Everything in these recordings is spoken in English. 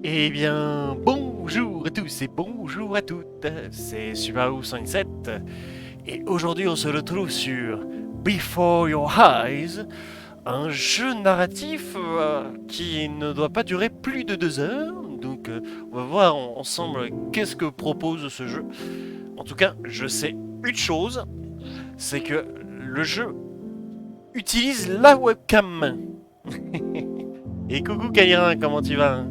Eh bien, bonjour à tous et bonjour à toutes, c'est Subaru 107 et aujourd'hui on se retrouve sur Before Your Eyes, un jeu narratif qui ne doit pas durer plus de 2 heures, donc on va voir ensemble qu'est-ce que propose ce jeu. En tout cas, je sais une chose, c'est que le jeu utilise la webcam. Et coucou Kairin, comment tu vas?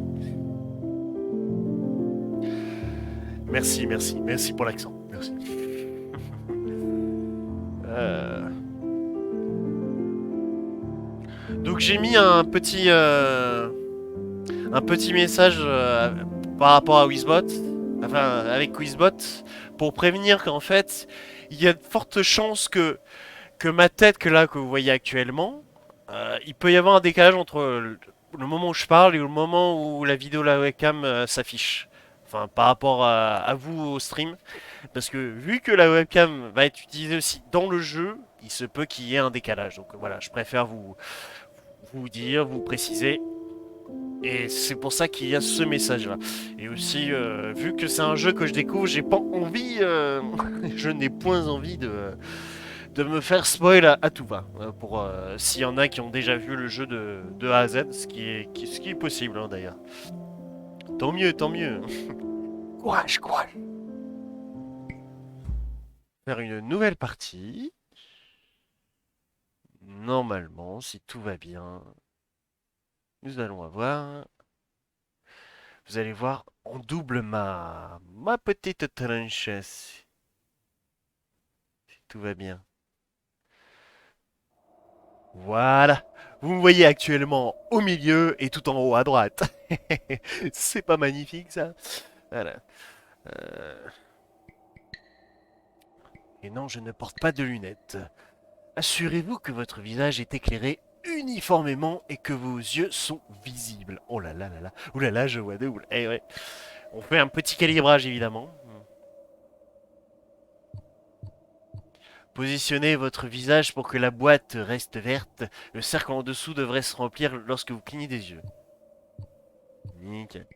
Merci, merci, merci pour l'accent. Merci. Euh, Donc j'ai mis un petit message par rapport à Wizbot, enfin avec Wizbot, pour prévenir qu'en fait il y a de fortes chances que ma tête que vous voyez actuellement, il peut y avoir un décalage entre le moment où je parle et le moment où la vidéo la webcam s'affiche. Enfin par rapport à vous au stream. Parce que vu que la webcam va être utilisée aussi dans le jeu, il se peut qu'il y ait un décalage. Donc voilà, je préfère vous dire, vous préciser. Et c'est pour ça qu'il y a ce message-là. Et aussi, vu que c'est un jeu que je découvre, j'ai pas envie, je n'ai point envie de me faire spoil à tout va. Pour s'il y en a qui ont déjà vu le jeu de A à Z, ce qui est possible hein, d'ailleurs. Tant mieux, tant mieux. Courage, courage. Faire une nouvelle partie. Normalement, si tout va bien, nous allons avoir. Vous allez voir, on double ma petite tranche. Si tout va bien. Voilà. Vous me voyez actuellement au milieu et tout en haut à droite. C'est pas magnifique ça? Voilà. Euh, Et non, je ne porte pas de lunettes. Assurez-vous que votre visage est éclairé uniformément et que vos yeux sont visibles. Oh là là là là. Ouh là là, je vois double. Eh ouais. On fait un petit calibrage évidemment. Positionnez votre visage pour que la boîte reste verte. Le cercle en dessous devrait se remplir lorsque vous clignez des yeux. Nickel.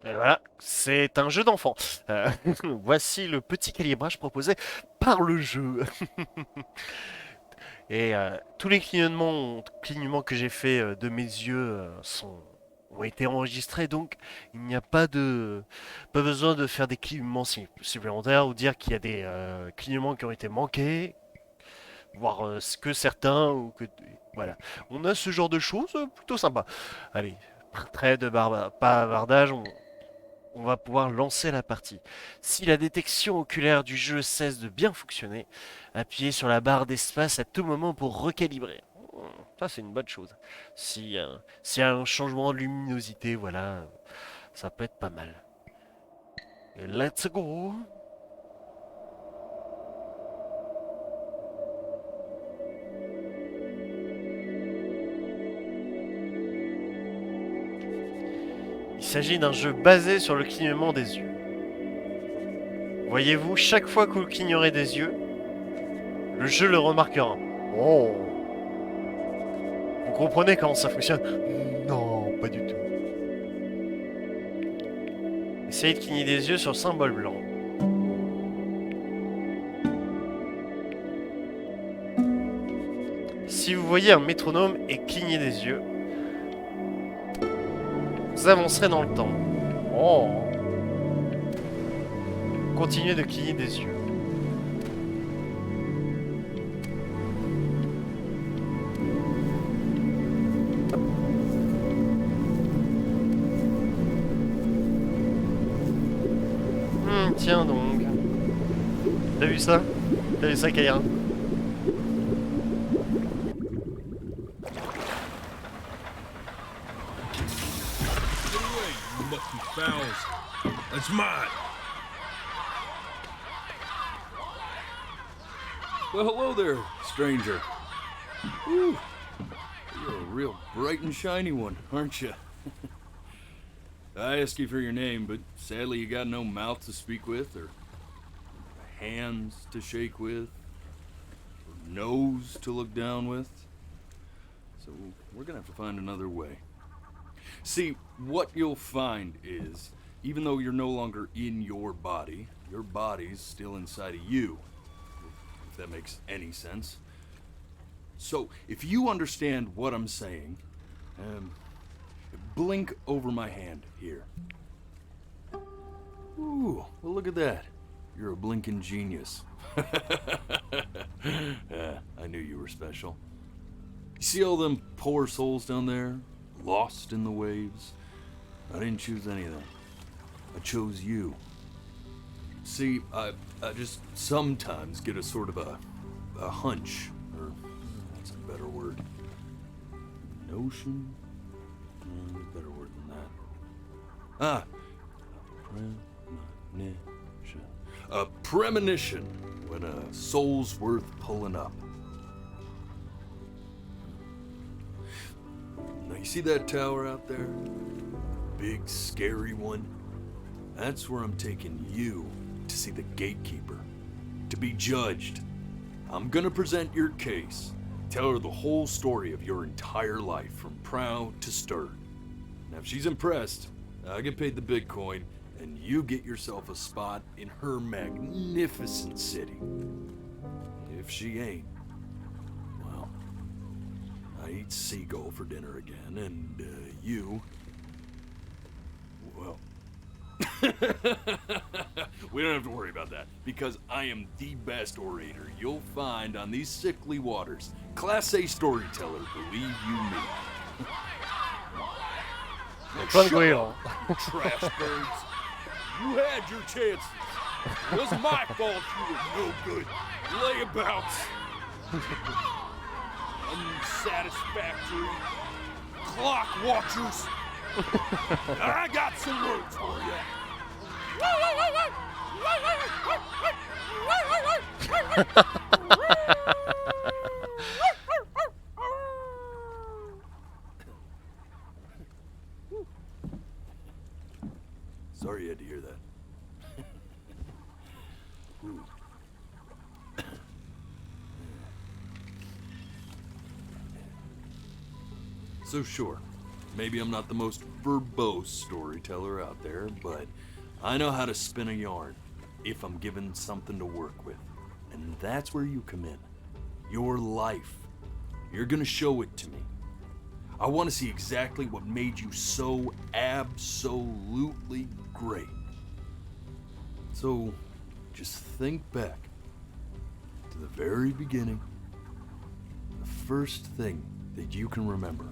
Et voilà, c'est un jeu d'enfant. Euh, Voici le petit calibrage proposé par le jeu. Et tous les clignements que j'ai fait de mes yeux ont été enregistrés, donc il n'y a pas besoin de faire des clignements supplémentaires ou dire qu'il y a des clignements qui ont été manqués, voire que certains ou que voilà. On a ce genre de choses plutôt sympa. Allez, trêve de bavardage, on va pouvoir lancer la partie. Si la détection oculaire du jeu cesse de bien fonctionner, appuyez sur la barre d'espace à tout moment pour recalibrer. Ça, c'est une bonne chose. S'il y a un changement de luminosité, voilà, ça peut être pas mal. Et let's go! Il s'agit d'un jeu basé sur le clignement des yeux. Voyez-vous, chaque fois que vous clignerez des yeux, le jeu le remarquera. Oh! Vous comprenez comment ça fonctionne? Non, pas du tout. Essayez de cligner des yeux sur le symbole blanc. Si vous voyez un métronome et clignez des yeux, vous avancerez dans le temps. Oh! Continuez de cligner des yeux. Tiens donc. T'as vu ça? T'as vu ça, Kaira? Get away, you lucky fowls. That's mine. Well, hello there, stranger. Whew. You're a real bright and shiny one, aren't you? I asked you for your name, but sadly you got no mouth to speak with, or hands to shake with, or nose to look down with. So we're gonna have to find another way. See, what you'll find is, even though you're no longer in your body's still inside of you. If that makes any sense. So, if you understand what I'm saying, blink over my hand here. Ooh, well look at that. You're a blinking genius. I knew you were special. You see all them poor souls down there, lost in the waves? I didn't choose any of them. I chose you. See, I just sometimes get a sort of a hunch, or that's a better word. Notion? Better word than that. Premonition. A premonition when a soul's worth pulling up. Now you see that tower out there? Big, scary one? That's where I'm taking you to see the gatekeeper, to be judged. I'm gonna present your case, tell her the whole story of your entire life, from prow to stern. Now if she's impressed, I get paid the Bitcoin, and you get yourself a spot in her magnificent city. If she ain't, well, I eat seagull for dinner again, and you, well, we don't have to worry about that, because I am the best orator you'll find on these sickly waters. Class A storyteller, believe you me. Pas cohérent. You trash birds. You had your chances. It wasn't my fault you were no good. Layabouts. Unsatisfactory. Clock watchers. I got some words for you. Sorry you had to hear that. Ooh. So sure, maybe I'm not the most verbose storyteller out there, but I know how to spin a yarn if I'm given something to work with. And that's where you come in. Your life. You're gonna show it to me. I want to see exactly what made you so absolutely great. So, just think back to the very beginning, the first thing that you can remember.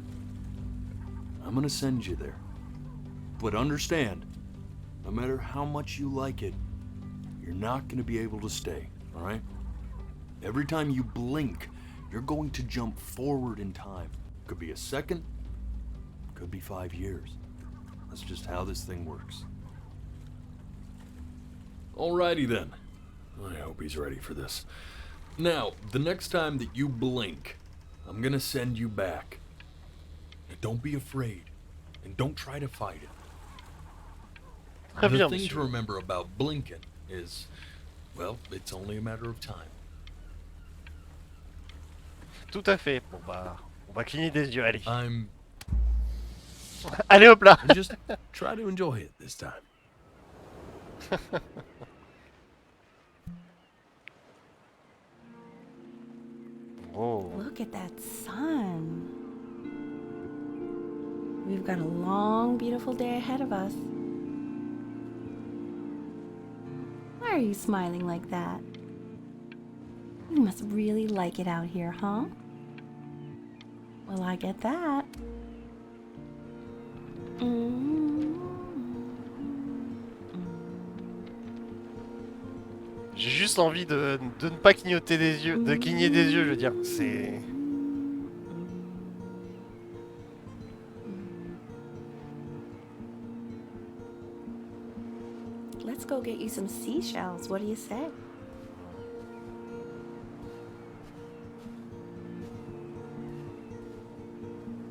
I'm gonna send you there. But understand, no matter how much you like it, you're not gonna be able to stay, alright? Every time you blink, you're going to jump forward in time. Could be a second, could be 5 years. That's just how this thing works. Alrighty then. I hope he's ready for this. Now, the next time that you blink, I'm gonna send you back. Now, don't be afraid, and don't try to fight it. Très The bien, thing to monsieur. remember about blinking is, well, it's only a matter of time. Tout à fait. Bon bah, on va cligner des yeux, allez. I'm Allez hop là. And just try to enjoy it this time. Oh. Look at that sun. We've got a long, beautiful day ahead of us. Why are you smiling like that? You must really like it out here, huh? Well, I get that. J'ai juste envie de ne pas clignoter des yeux, de cligner des yeux, je veux dire. C'est. Let's go get you some seashells. What do you say?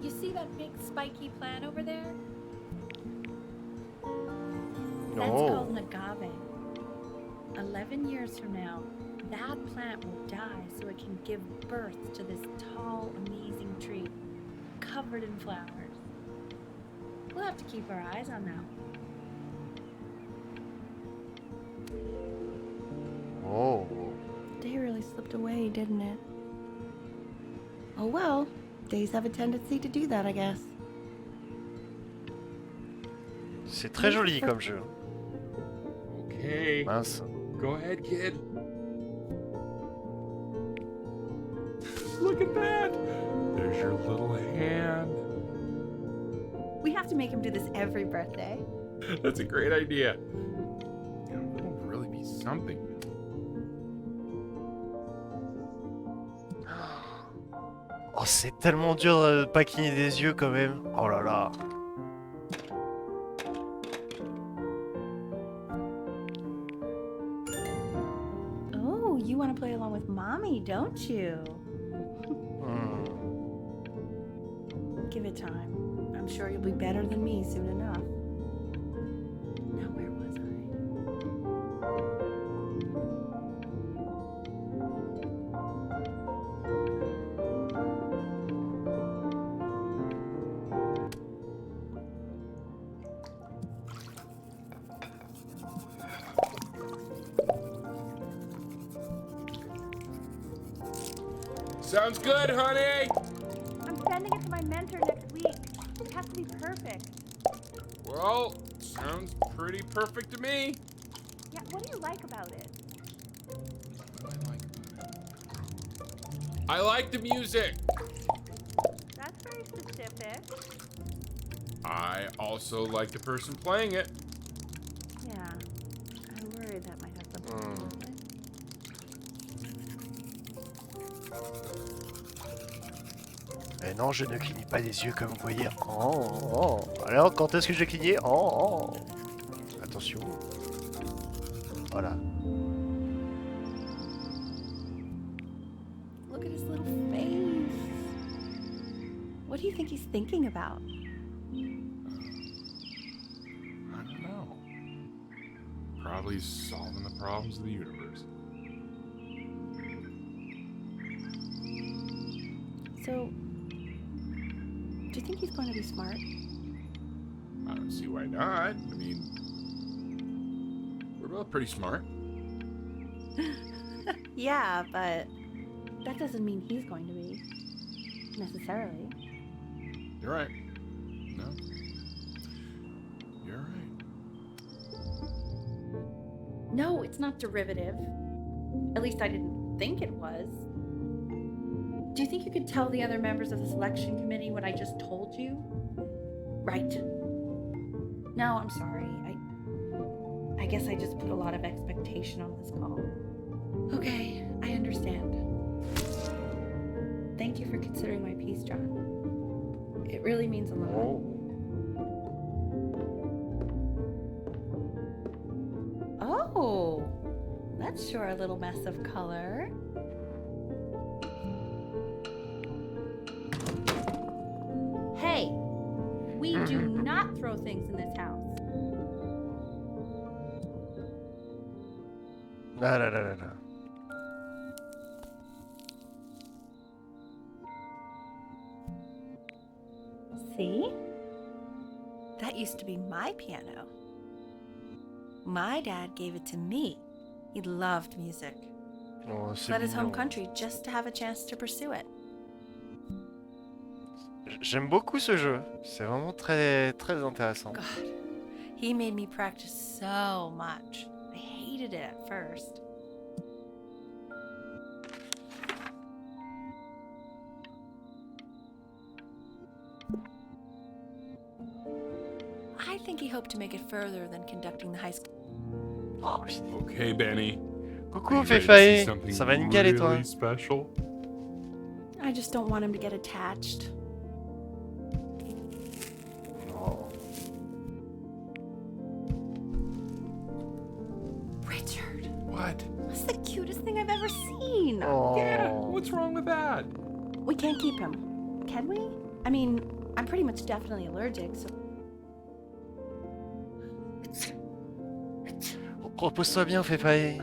You see that big spiky plant over there? That's Oh. called an agave. 11 years from now, that plant will die so it can give birth to this tall, amazing tree, covered in flowers. We'll have to keep our eyes on that one. Oh. Day really slipped away, didn't it? Oh well, days have a tendency to do that, I guess. C'est très joli comme jeu. Okay. Mince. Go ahead, kid. Look at that. There's your little hand. We have to make him do this every birthday. That's a great idea. It'll really be something. Oh, c'est tellement dur de pas cligner des yeux quand même. Oh là là. Oh, you want to play along with Mommy, don't you? Hmm. Give it time. I'm sure you'll be better than me soon enough. Now, where was I? Sounds good, honey. I'm sending it to my mentor next week. It has to be perfect. Well, sounds pretty perfect to me. Yeah, what do you like about it? What do I like about it? I like the music. That's very specific. I also like the person playing it. Yeah, I worry that might have something to do with it. Et non, je ne cligne pas des yeux comme vous voyez. Oh, oh. Alors, quand est-ce que je vais cligner? Oh, oh. Attention. Voilà. Look at his little face. What do you think he's thinking about? I don't know. Probably solving the problems of the universe. So, do you think he's going to be smart? I don't see why not. I mean, we're both pretty smart. Yeah, but that doesn't mean he's going to be. Necessarily. You're right. No. You're right. No, it's not derivative. At least I didn't think it was. Do you think you could tell the other members of the selection committee what I just told you? Right. No, I'm sorry. I guess I just put a lot of expectation on this call. Okay, I understand. Thank you for considering my piece, John. It really means a lot. Oh, that's sure a little mess of color. Hey, we do not throw things in this house. Non, non, non, non, non. See? That used to be my piano. My dad gave it to me. He loved music. Oh, c'est Left his home mignon. country just to have a chance to pursue it. J'aime beaucoup ce jeu. C'est vraiment très, très intéressant. God, he made me practice so much. I hated it at first. I think he hoped to make it further than conducting the high school. Oh, putain. Okay, Benny. Coucou, Are you ready to see Féfaé. something Ça va nickel et toi? really special? I just don't want him to get attached. Oh. Richard, What? that's the cutest thing I've ever seen. Oh. Yeah, what's wrong with that? We can't keep him, can we? I mean, I'm pretty much definitely allergic, so. Repose-toi bien, fais pas.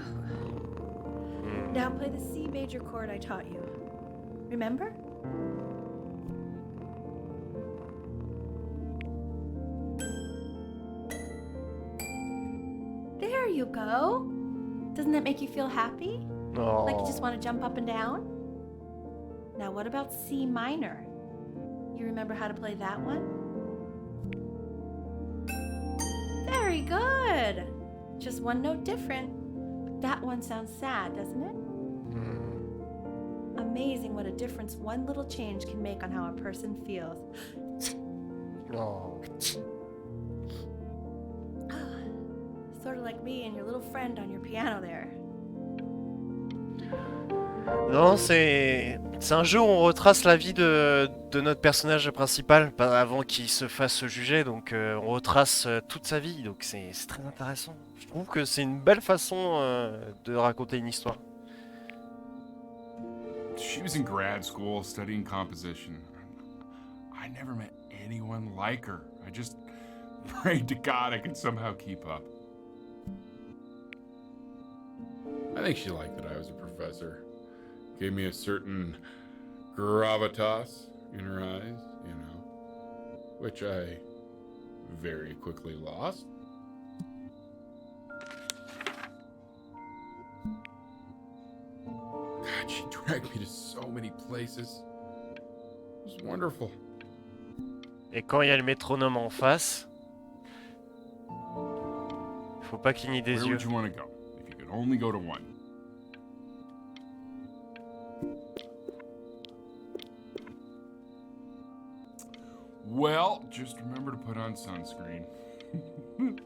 Now play the C major chord I taught you. Remember? There you go. Doesn't that make you feel happy? Like you just want to jump up and down? Now what about C minor? You remember how to play that one? Very good. Just one note different. But that one sounds sad, doesn't it? Amazing what a difference one little change can make on how a person feels. Oh. Sort of like me and your little friend on your piano there. Non, c'est un jeu où on retrace la vie de notre personnage principal avant qu'il se fasse juger, donc on retrace toute sa vie, donc c'est très intéressant. Je trouve que c'est une belle façon de raconter une histoire. She was in grad school studying composition. I never met anyone like her. I just prayed to God I could somehow keep up. I think she liked that I was a professor. Gave me a certain gravitas in her eyes, you know, which I very quickly lost. God, she dragged me to so many places. It was wonderful. Et quand il y a le métronome en face, faut pas cligner des Where yeux. would you want to go if you could only go to one? Well, just remember to put on sunscreen.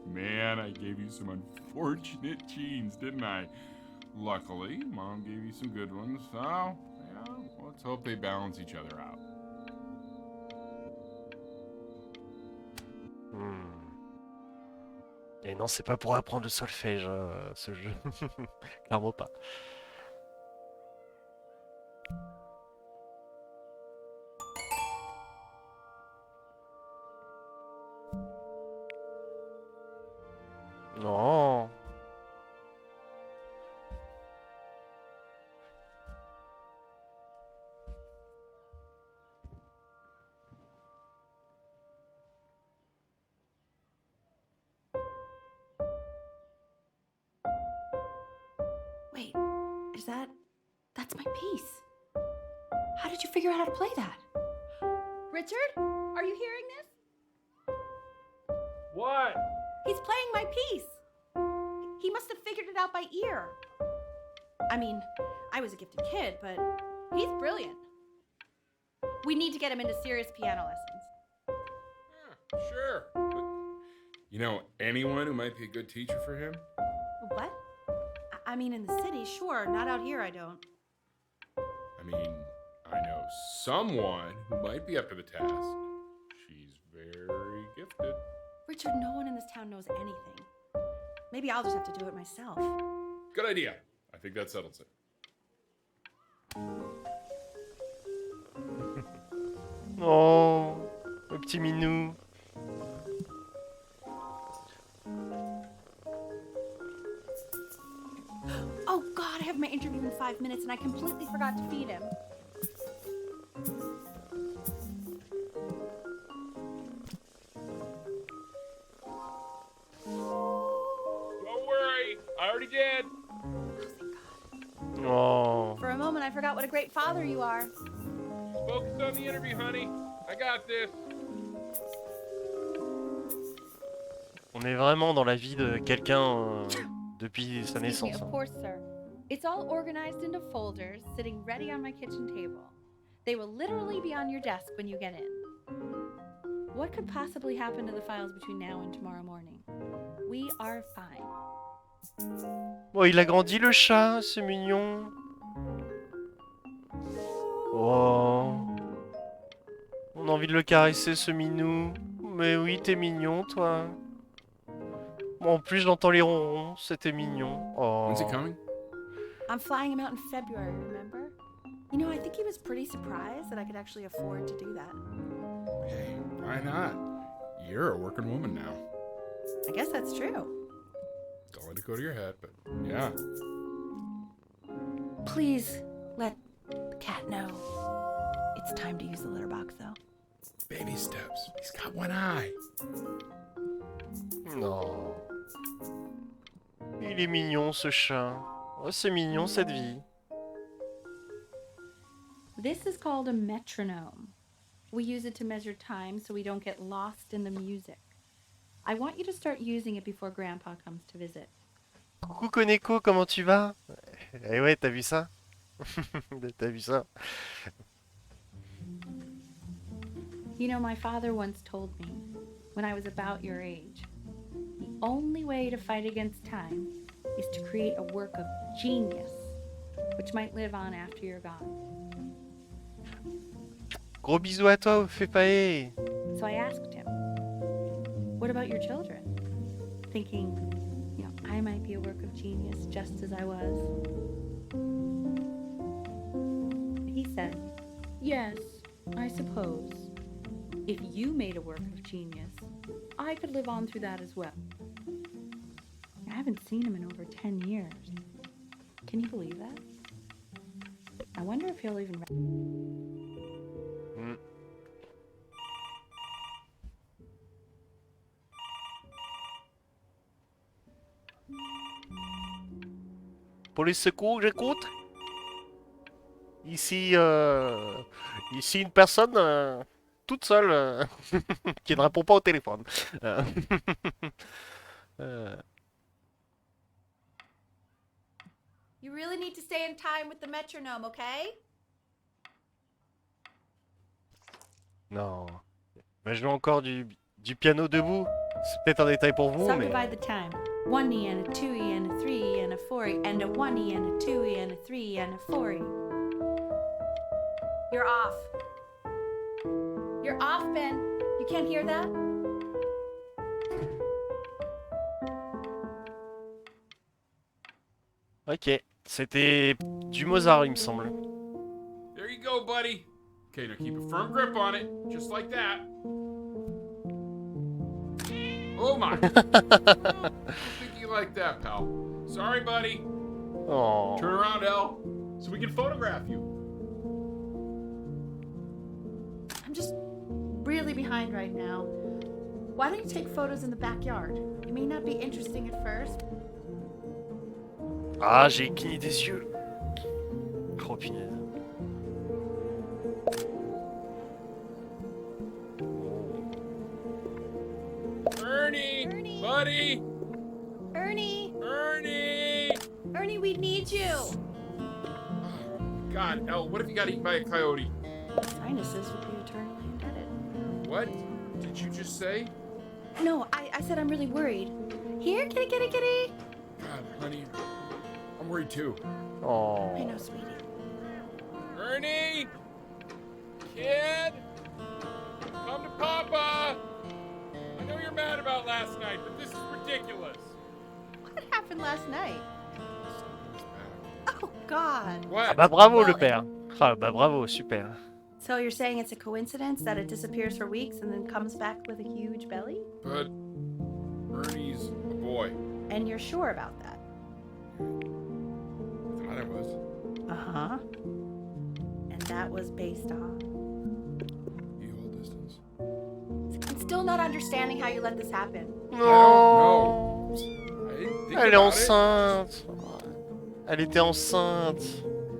Man, I gave you some unfortunate genes, didn't I? Luckily, Mom gave you some good ones, so, yeah, let's hope they balance each other out. Et non, c'est pas pour apprendre le solfège, ce jeu. Clairement pas. Non. Wait, that's my piece. How did you figure out how to play that? Richard, are you hearing this? What? He's playing my piece. He must have figured it out by ear. I mean, I was a gifted kid, but he's brilliant. We need to get him into serious piano lessons. Yeah, sure. But you know anyone who might be a good teacher for him? What? I mean, in the city, sure. Not out here, I don't. I mean, I know someone who might be up to the task. She's very gifted. Richard, no one in this town knows anything. Maybe I'll just have to do it myself. Good idea. I think that settles it. Oh, le petit minou. Oh God, I have my interview in 5 minutes and I completely forgot to feed him. Don't worry, I already did. Oh, thank God. Oh. For a moment, I forgot what a great father you are. Focus on the interview, honey. I got this. On est vraiment dans la vie de quelqu'un depuis sa Excuse me, naissance. of course, sir. It's all organized into folders, sitting ready on my kitchen table. They will literally be on your desk when you get in. What could possibly happen to the files between now and tomorrow morning? We are fine. Oh, il a grandi le chat, c'est mignon. Oh. On a envie de le caresser, ce minou. Mais oui, t'es mignon, toi. Bon, en plus, j'entends les ronrons, c'était mignon. Oh. When's he coming? I'm flying him out in February, remember? You know, I think he was pretty surprised that I could actually afford to do that. Hey, why not? You're a working woman now. I guess that's true. Don't let it go to your head, but yeah. Please let the cat know. It's time to use the litter box, though. Baby steps. He's got one eye. Non. Il est mignon ce chat. Oh, c'est mignon cette vie. This is called a metronome. We use it to measure time so we don't get lost in the music. I want you to start using it before Grandpa comes to visit. Coucou Koneko, comment tu vas? Eh ouais, t'as vu ça? T'as vu ça? You know, my father once told me, when I was about your age, the only way to fight against time is to create a work of genius, which might live on after you're gone. Gros bisous à toi, fais pas eh. So I asked him, what about your children? Thinking, you know, I might be a work of genius just as I was. He said, yes, I suppose. If you made a work of genius, I could live on through that as well. I haven't seen him in over 10 years. Can you believe that? I wonder if he'll even... Pour les secours, j'écoute. Ici, ici une personne toute seule qui ne répond pas au téléphone. You really need to stay in time with the metronome, okay? Non. Mais je veux encore du piano debout. C'est peut-être un détail pour vous, mais... Subdivide the time. 1E and a 2E and a 3E and a 4E and a 1E and a 2E and a 3E and a 4E. You're off. You're off, Ben. You can't hear that? Ok. C'était du Mozart, il me semble. There you go, buddy. Okay, now keep a firm grip on it, just like that. Oh my! Don't think you like that, pal. Sorry, buddy. Oh. Turn around, Elle, so we can photograph you. I'm just really behind right now. Why don't you take photos in the backyard? It may not be interesting at first. Ah, j'ai cligné des yeux. Oh, punaise. Ernie! Buddy! Ernie! Ernie! Ernie, we need you! God, Elle, what if you got eaten by a coyote? Sinuses would be eternally indebted. What did you just say? No, I said I'm really worried. Here, kitty, kitty, kitty! God, honey, I'm worried too. Oh. I know, sweetie. Ernie! Kid! Come to Papa! I know you're mad about last night, but this is ridiculous. What happened last night? Oh, God. Ah What? bah bravo le père. Ah bah bravo, super. So you're saying it's a coincidence that it disappears for weeks and then comes back with a huge belly? But Ernie's a boy. And you're sure about that? Thought I was. Uh-huh. And that was based on... The whole distance. I'm still not understanding how you let this happen. Non. I didn't think Elle est about it. enceinte. Elle était enceinte.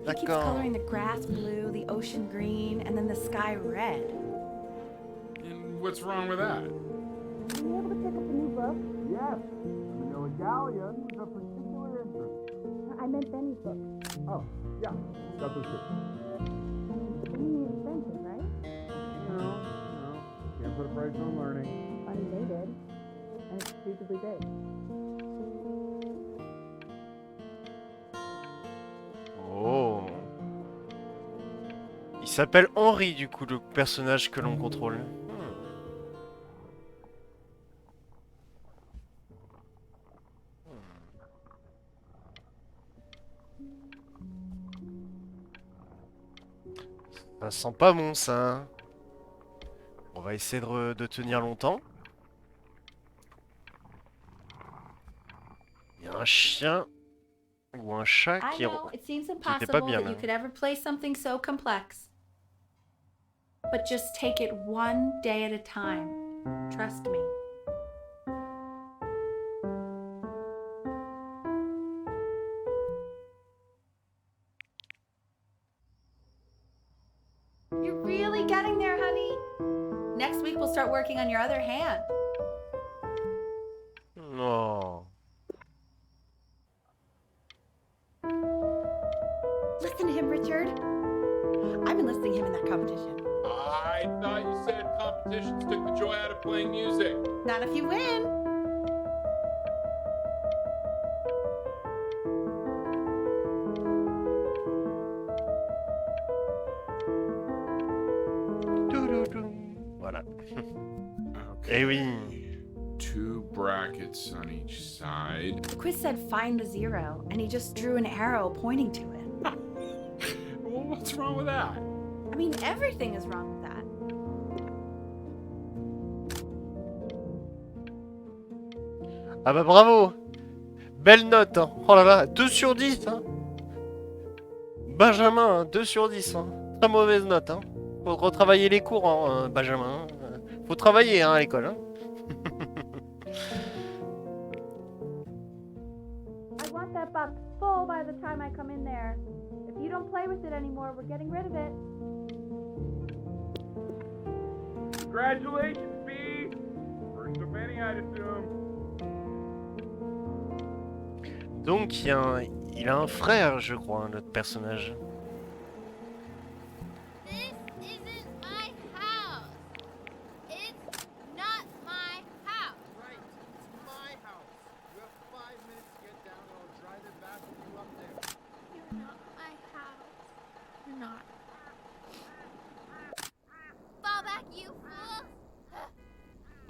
He keeps D'accord. coloring the grass blue, the ocean green, and then the sky red. And what's wrong with that? Are you able to pick up a new book? Yes, the Manila Galleon was of particular interest. I meant Benny's book. Oh, yeah, got those too. Benny is expensive, right? Can't put a price on learning. Funny they did. And it's stupidly big. Oh. Il s'appelle Henri du coup, le personnage que l'on contrôle. Ça sent pas bon ça. On va essayer de tenir longtemps. y a un chien ou un chat I qui know it seems pas impossible bien, that you hein. could ever play something so complex. But just take it one day at a time. Trust me. You're really getting there, honey. Next week we'll start working on your other hand. Non. Listen to him, Richard. I'm enlisting him in that competition. I thought you said competitions took the joy out of playing music. Not if you win. Touloudou. Voilà. Okay. Eh oui. 2 brackets on each side. The quiz said find the zero, and he just drew an arrow pointing to it. Well, what's wrong with that? I mean, everything is wrong with that. Ah bah bravo. Belle note, hein. Oh là là, 2 sur 10, hein. Benjamin, hein, 2 sur 10, hein. Très mauvaise note, hein. Faut retravailler les cours, hein, Benjamin. Faut travailler, hein, à l'école, hein. I want that box full by the time I come in there. If you don't play with it anymore, we're getting rid of it. Congratulations, B! First of many, I'd assume. Donc il a un frère, je crois, hein, notre personnage. This isn't my house. It's not my house. Right, it's my house. You have 5 minutes to get down and I'll drive it back with you up there. You're not my house. You're not. Fall back, you fool!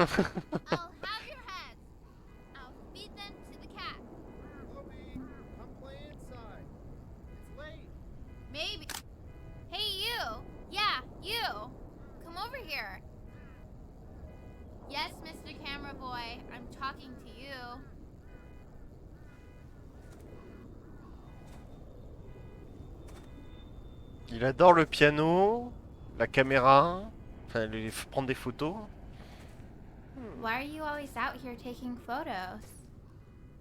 I'll have your heads. I'll feed them to the cat. Chloe, come play inside. It's late. Maybe. Hey, you! Yeah, you! Come over here. Yes, Mr. Camera Boy, I'm talking to you. Il adore le piano, la caméra, enfin prendre des photos. Why are you always out here taking photos?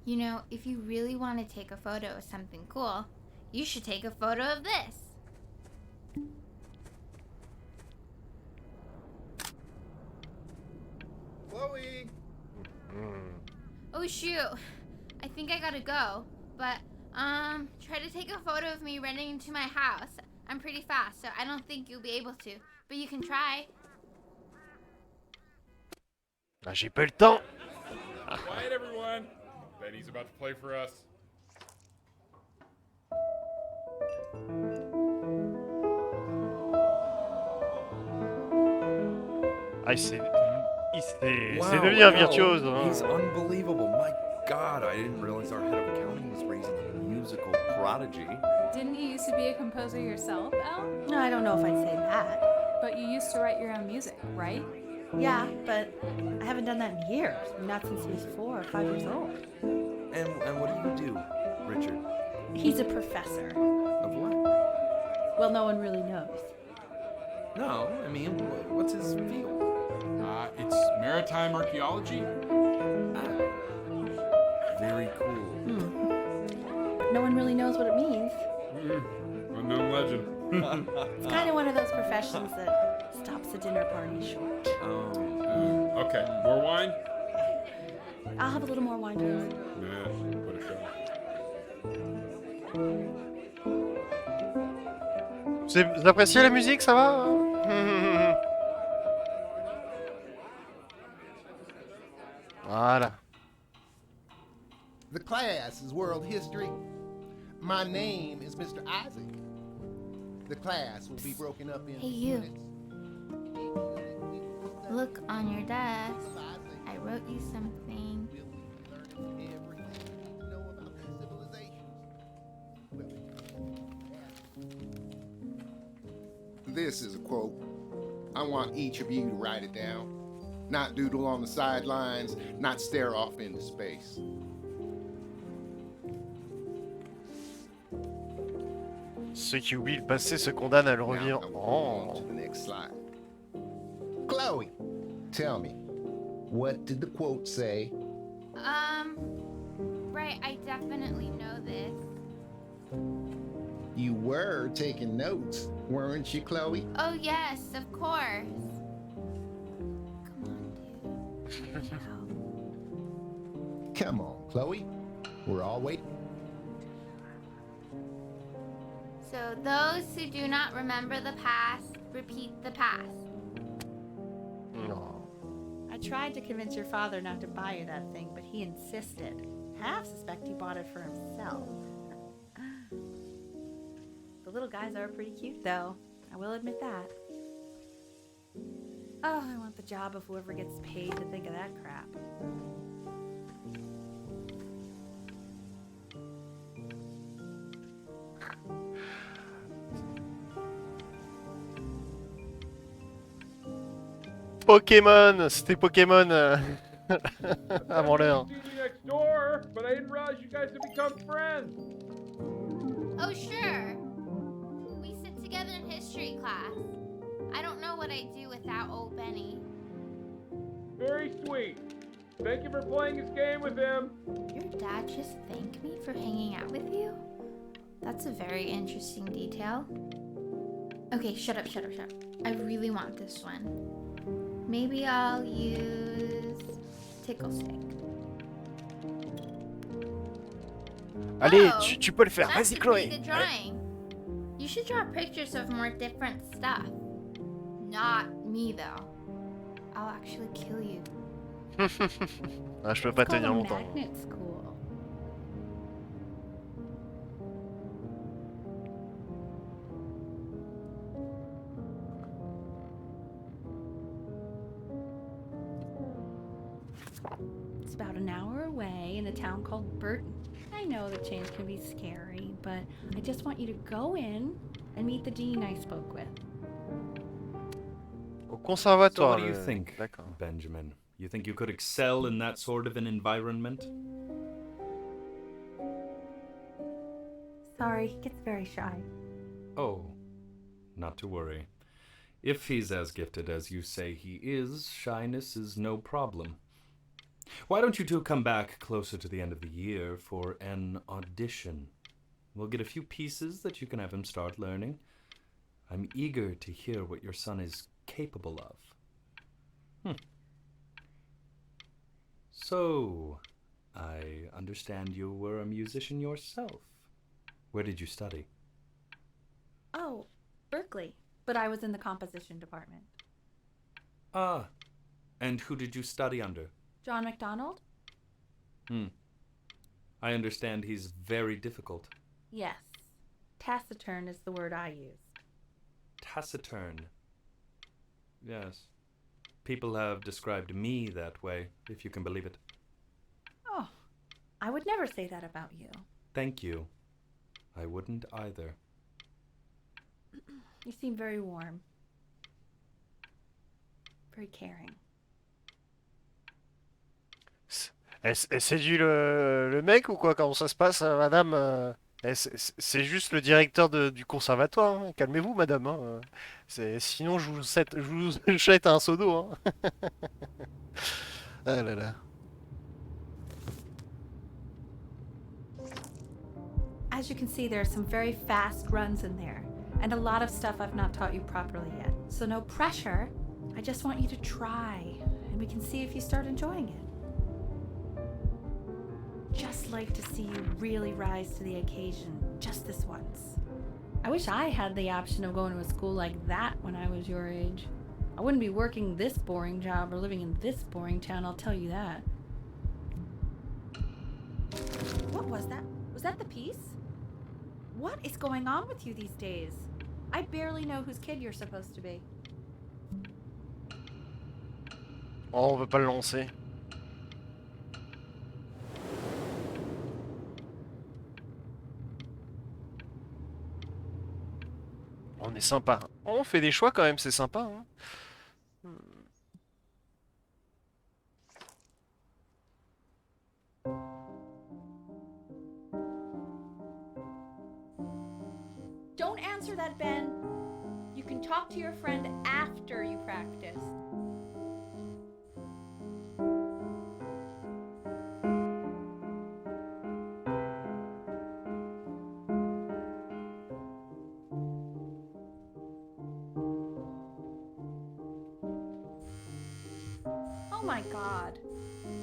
You know, if you really want to take a photo of something cool, you should take a photo of this. Chloe! Oh shoot, I think I gotta go. But, try to take a photo of me running into my house. I'm pretty fast, so I don't think you'll be able to. But you can try. Ah, j'ai pas eu le temps. Quiet, everyone. Benny's about to play for us. Ah, c'est devenu un virtuose. Hein. He's unbelievable. My God, I didn't realize our head of accounting was raising a musical prodigy. Didn't you used to be a composer yourself, Al? No, I don't know if I'd say that. But you used to write your own music, right? Yeah, but I haven't done that in years. Not since he was 4 or 5 years old. And what do you do, Richard? He's a professor. Of what? Well, no one really knows. No, I mean, what's his field? It's maritime archaeology. Very cool. But no one really knows what it means. Unknown legend. It's kind of one of those professions that stops a dinner party short. Okay, more wine? I'll have a little more wine, please. Nah, put a shot. Vous appréciez la musique, ça va? Voilà. The class is world history. My name is Mr. Isaac. The class will be broken up in Hey, you. units. Look on your desk. I wrote you something. This is a quote. I want each of you to write it down. Not doodle on the sidelines, not stare off into space. Ceux qui oublient le passé se condamnent à le Now, revivre. I will move on Oh. to the next slide. Chloe, tell me, what did the quote say? Right, I definitely know this. You were taking notes, weren't you, Chloe? Oh, yes, of course. Come on, dude. Let me help. Come on, Chloe. We're all waiting. So, those who do not remember the past, repeat the past. Non. I tried to convince your father not to buy you that thing, but he insisted. Half suspect he bought it for himself. The little guys are pretty cute, though. I will admit that. Oh, I want the job of whoever gets paid to think of that crap. Pokémon, c'était Pokémon avant l'heure. See you next door, but I didn't realize you guys had become friends. Oh, sure. We sit together in history class. I don't know what I'd do without old Benny. Very sweet. Thank you for playing this game with him. Your dad just thanked me for hanging out with you? That's a very interesting detail. Okay, shut up. I really want this one. Maybe I'll use Tickle Stick. Allez, Oh, tu peux le faire. That's Vas-y, a Chloé. pretty good drawing. You should draw pictures of more different stuff. Not me, though. I'll actually kill you. Ah, je peux pas It's called tenir a longtemps. magnet school. It's about an hour away in a town called Burton. I know the change can be scary, but I just want you to go in and meet the dean I spoke with. Au So conservatoire. what do you le- think, D'accord. Benjamin? You think you could excel in that sort of an environment? Sorry, he gets very shy. Oh, not to worry. If he's as gifted as you say he is, shyness is no problem. Why don't you two come back closer to the end of the year for an audition? We'll get a few pieces that you can have him start learning. I'm eager to hear what your son is capable of. So, I understand you were a musician yourself. Where did you study? Oh, Berkeley. But I was in the composition department. Ah, and who did you study under? John MacDonald? I understand he's very difficult. Yes. Taciturn is the word I use. Taciturn. Yes. People have described me that way, if you can believe it. Oh, I would never say that about you. Thank you. I wouldn't either. You seem very warm. Very caring. Elle séduit le mec ou quoi? Comment ça se passe, madame? C'est juste le directeur du conservatoire, hein. Calmez-vous, madame, hein. Sinon, je vous jette un seau d'eau, hein. Ah là là. As you can see, there are some very fast runs in there, and a lot of stuff I've not taught you properly yet. So no pressure. I just want you to try, and we can see if you start enjoying it. Just like to see you really rise to the occasion, just this once. I wish I had the option of going to a school like that when I was your age. I wouldn't be working this boring job or living in this boring town, I'll tell you that. What was that? Was that the piece? What is going on with you these days? I barely know whose kid you're supposed to be. Oh, on veut pas le lancer. On est sympa. On fait des choix quand même, c'est sympa, hein. Don't Don't answer that, Ben. You can talk to your friend after you practice. Oh my god.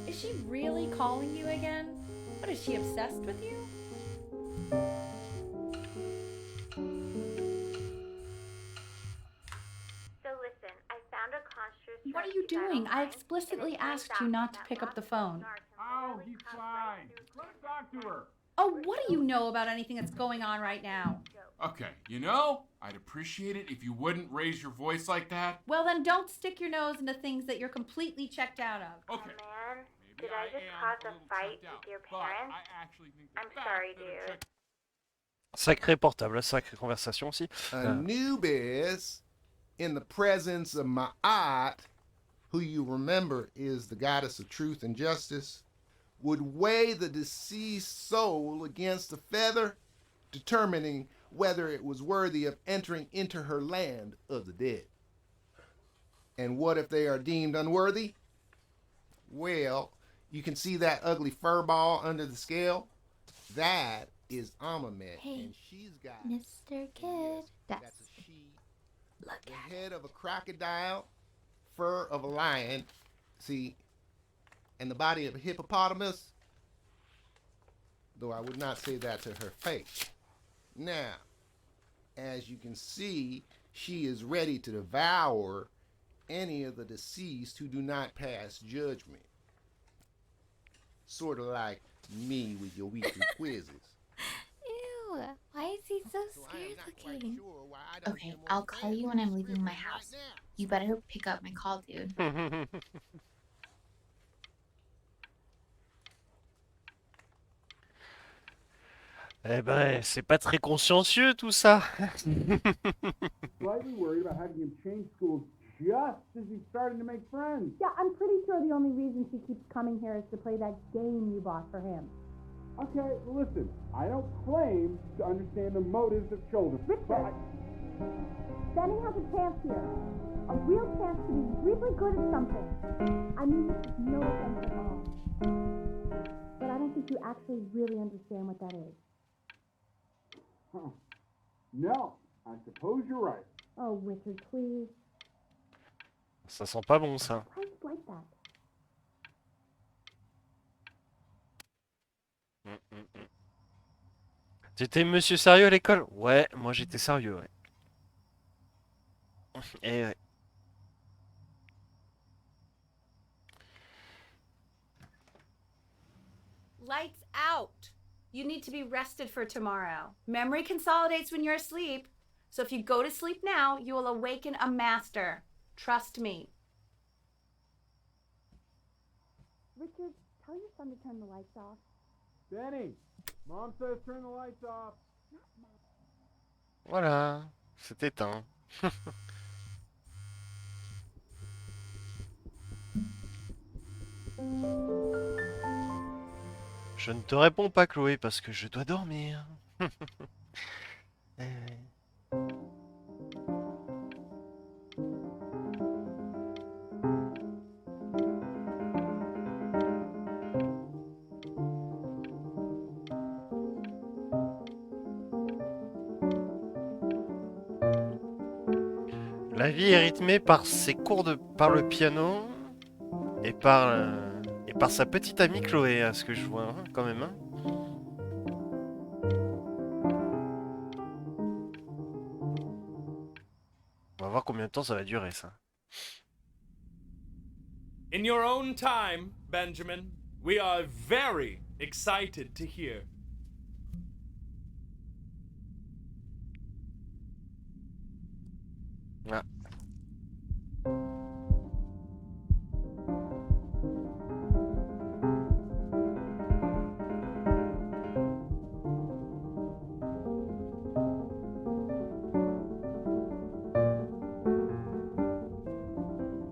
Is she really calling you again? What, is she obsessed with you? So listen, I found a construct. What are you doing? I explicitly asked you not to pick up the phone. Oh, he's fine. Let him talk to her. Oh, what do you know about anything that's going on right now? Okay, you know, I'd appreciate it if you wouldn't raise your voice like that. Well, then don't stick your nose into things that you're completely checked out of. Okay. Man, Maybe did I just cause a little fight checked out, with your but parents? I actually think the I'm fact sorry, that a dude. check- Sacré portable, sacrée conversation aussi. Anubis, in the presence of Ma'at, who you remember is the goddess of truth and justice, would weigh the deceased soul against a feather, determining whether it was worthy of entering into her land of the dead. And what if they are deemed unworthy? Well, you can see that ugly fur ball under the scale? That is Amamet, Hey, and she's got Mr. Kid. yes, That's that's a she. Look The at head of a crocodile, fur of a lion, see, and the body of a hippopotamus, though I would not say that to her face. Now, as you can see, she is ready to devour any of the deceased who do not pass judgment. Sort of like me with your weekly quizzes. Ew, why is he so So I am scared not quite looking? sure why I don't Okay, hear more I'll call you when I'm leaving my right house. now. You better pick up my call, dude. Eh ben, c'est pas très consciencieux tout ça. Slightly worried about having him change schools just as he's starting to make friends. Yeah, I'm pretty sure the only reason she keeps coming here is to play that game you bought for him. Okay, listen, I don't claim to understand the motives of children. Richard! Benny has a chance here. A real chance to be really good at something. I mean this is no offense at all. But I don't think you actually really understand what that is. Huh. No, I suppose you're right. Oh, Richard, please. Ça sent pas bon ça. Why are you like that? T'étais monsieur sérieux à l'école? Ouais, moi j'étais sérieux, ouais. Eh ouais. Lights out. You need to be rested for tomorrow. Memory consolidates when you're asleep. So if you go to sleep now, you will awaken a master. Trust me. Richard, tell your son to turn the lights off. Benny, Mom says turn the lights off. Voilà, c'est éteint. Je ne te réponds pas, Chloé, parce que je dois dormir. La vie est rythmée par ses cours par le piano et par sa petite amie Chloé, à ce que je vois, hein, quand même. Hein. On va voir combien de temps ça va durer, ça. In your own time, Benjamin, we are very excited to hear. Ah.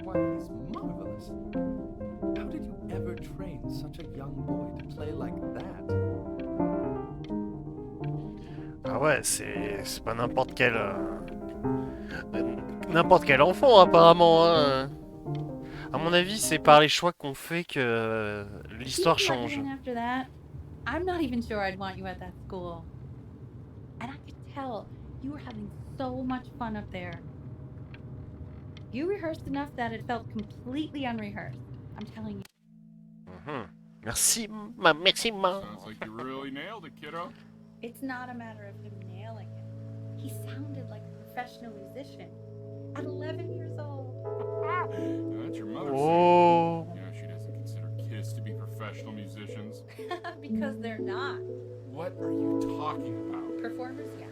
Why, he's marvelous. How did you ever train such a young boy to play like that? Ah ouais, c'est pas n'importe quel enfant apparemment, hein. À mon avis, c'est par les choix qu'on fait que l'histoire Keep change. threatening after that. I'm not even sure I'd want you at that school. And I could tell you were having so much fun up there. You rehearsed enough that it felt completely unrehearsed. I'm telling you. Merci, merci, Sounds like you really nailed it, kiddo. It's not a matter of him nailing it. He sounded like a professional musician at 11 years old. That's your mother Oh. saying. You know, she doesn't consider kids to be professional musicians. Because they're not. What are you talking about? Performers, yes.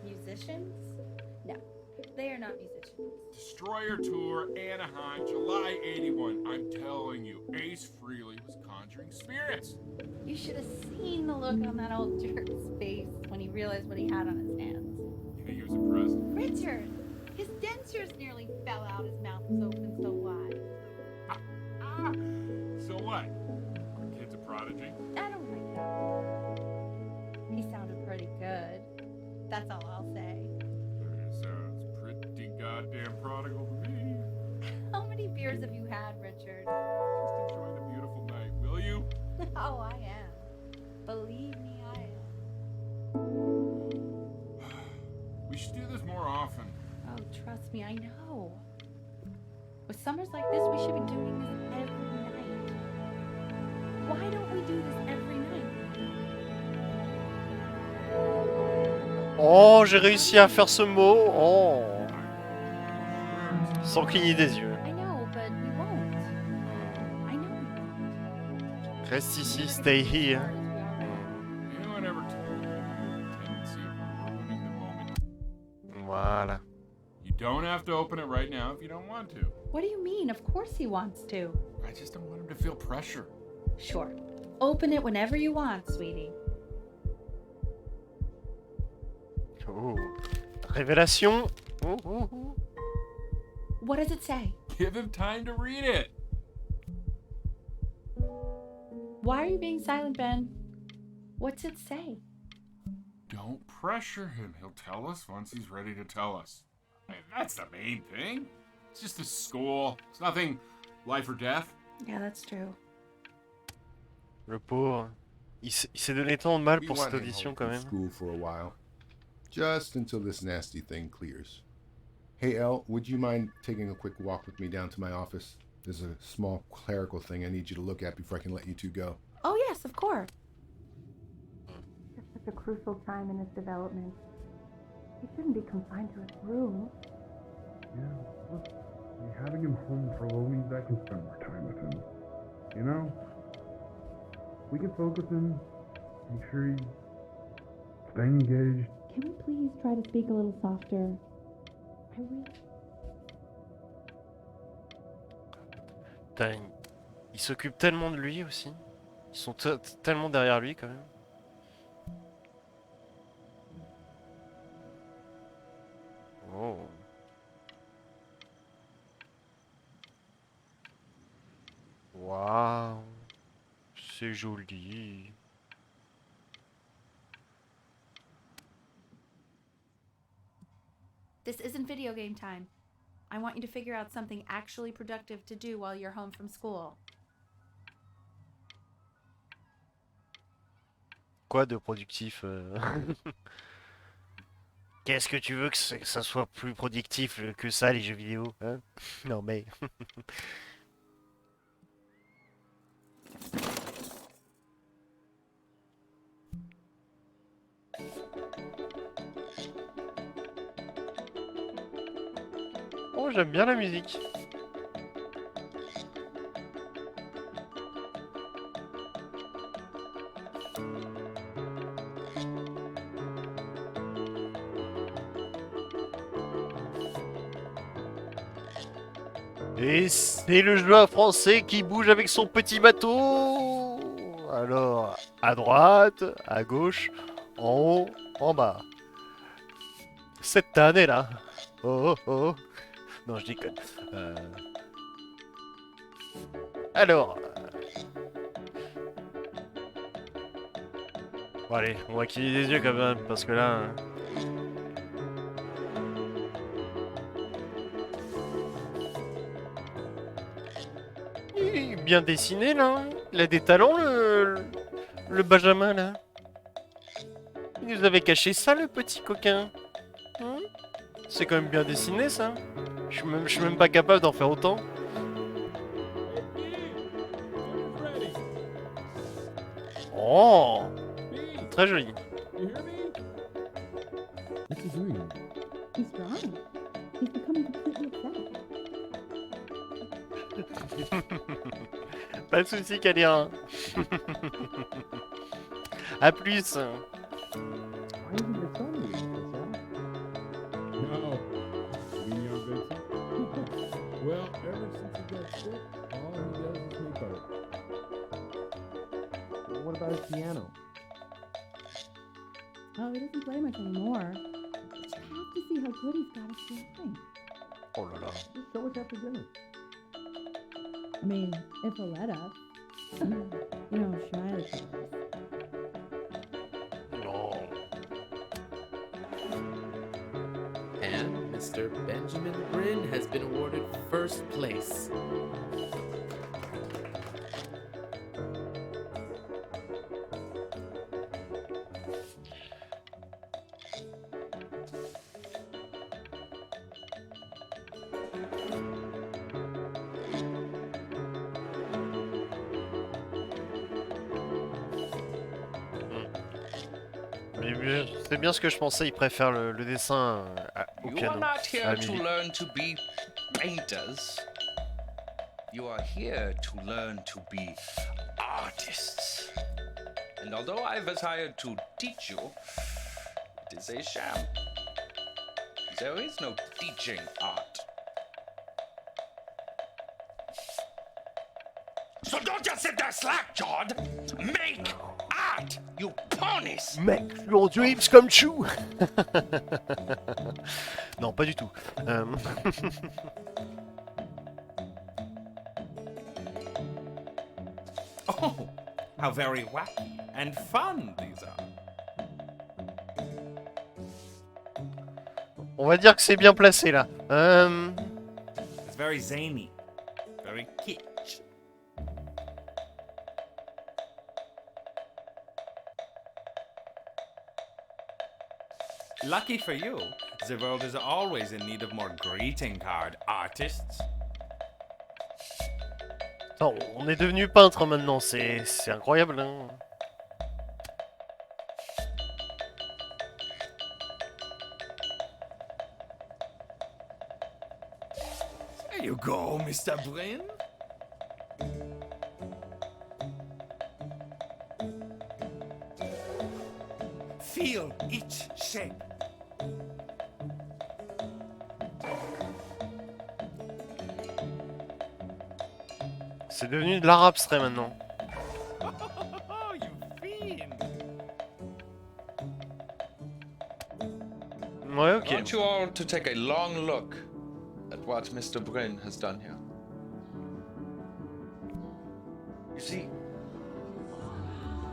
Musicians? No. They are not musicians. Destroyer Tour, Anaheim, July 81. I'm telling you, Ace Frehley was conjuring spirits. You should have seen the look on that old jerk's face when he realized what he had on his hands. You think he was a present? Richard! His dentures nearly fell out. His mouth was open so wide. So what? Our kid's a prodigy? I don't like that. He sounded pretty good. That's all I'll say. Sounds pretty goddamn prodigal to me. How many beers have you had, Richard? Just enjoy the beautiful night, will you? Oh, I am. Believe me, I am. We should do this more often. Oh, trust me, I know. With summers like this, we should be doing this every night. Why don't we do this every night? Oh, j'ai réussi à faire ce mot. Oh. Sans cligner des yeux. I know, but we won't. I know we won't. Reste ici, stay here. No one ever told you you had a tendency of ruining the moment. Voilà. You don't have to open it right now if you don't want to. What do you mean? Of course he wants to. I just don't want him to feel pressure. Sure. Open it whenever you want, sweetie. Oh. Révélation. Oh, oh, oh. What does it say? Give him time to read it. Why are you being silent, Ben? What's it say? Don't pressure him. He'll tell us once he's ready to tell us. I mean, that's the main thing. It's just a school. It's nothing life or death. Yeah, that's true. Le pauvre. Il s'est donné tant de mal We pour want cette him audition home quand from même. school for a while, just until this nasty thing clears. Hey, Elle, would you mind taking a quick walk with me down to my office? There's a small clerical thing I need you to look at before I can let you two go. Oh, yes, of course. It's such a crucial time in his development. He shouldn't be confined to his room. Yeah, look, having him home for a little means I can spend more time with him. You know? We can focus him, make sure he's staying engaged. Can we please try to speak a little softer? I really... Putain, ils s'occupent tellement de lui aussi. Ils sont tellement derrière lui quand même. Oh. Waouh. C'est joli. This isn't video game time. I want you to figure out something actually productive to do while you're home from school. Quoi de productif Qu'est-ce que tu veux que ça soit plus productif que ça, les jeux vidéo, hein? Non mais... Oh, j'aime bien la musique. Et c'est le joueur français qui bouge avec son petit bateau. Alors, à droite, à gauche, en haut, en bas. Cette année-là. Oh, oh, oh. Non, je déconne. Alors. Bon allez, on va cligner des yeux quand même, parce que là... Il est bien dessiné là, il a des talents le Benjamin là. Il nous avait caché ça le petit coquin. Hein, c'est quand même bien dessiné ça. Je suis même pas capable d'en faire autant. Ready. Oh, Pete, très joli. you hear me? What's he doing? He's drawing. He's becoming completely obsessed. Pas de soucis, Kalia. A plus. Why isn't your son reading this, Al? No. You mean young Vincent? Well, ever since he got sick, all he does is make art. Well, what about his piano? Oh, he doesn't play much anymore. You have to see how good he's got at drawing. Oh là là. Just show us after dinner. I mean, if he'll let us. You know how shy the kid is. Non. And Mr. Benjamin Bryn has been awarded first place. Mais c'est bien ce que je pensais, il préfère le dessin au You piano. are not à here la to musique. learn to be painters. You are here to learn to be artists. And although I was hired to teach you, it is a sham. There is no teaching art. So don't just sit there slack-jawed. Make art, you ponies! Make your dreams come true. Non, pas du tout. Oh, how very wacky and fun these are. On va dire que c'est bien placé là. It's very zany, very kitsch. Lucky for you, the world is always in need of more greeting card artists. Non, on est devenu peintre maintenant, c'est incroyable. Hein. There you go, Mr. Bryn. Feel each shape. C'est devenu de l'art abstrait maintenant. Oh, you fiend. Ouais, I ok. want you all to take a long look at what Mr. Bryn has done here. You see,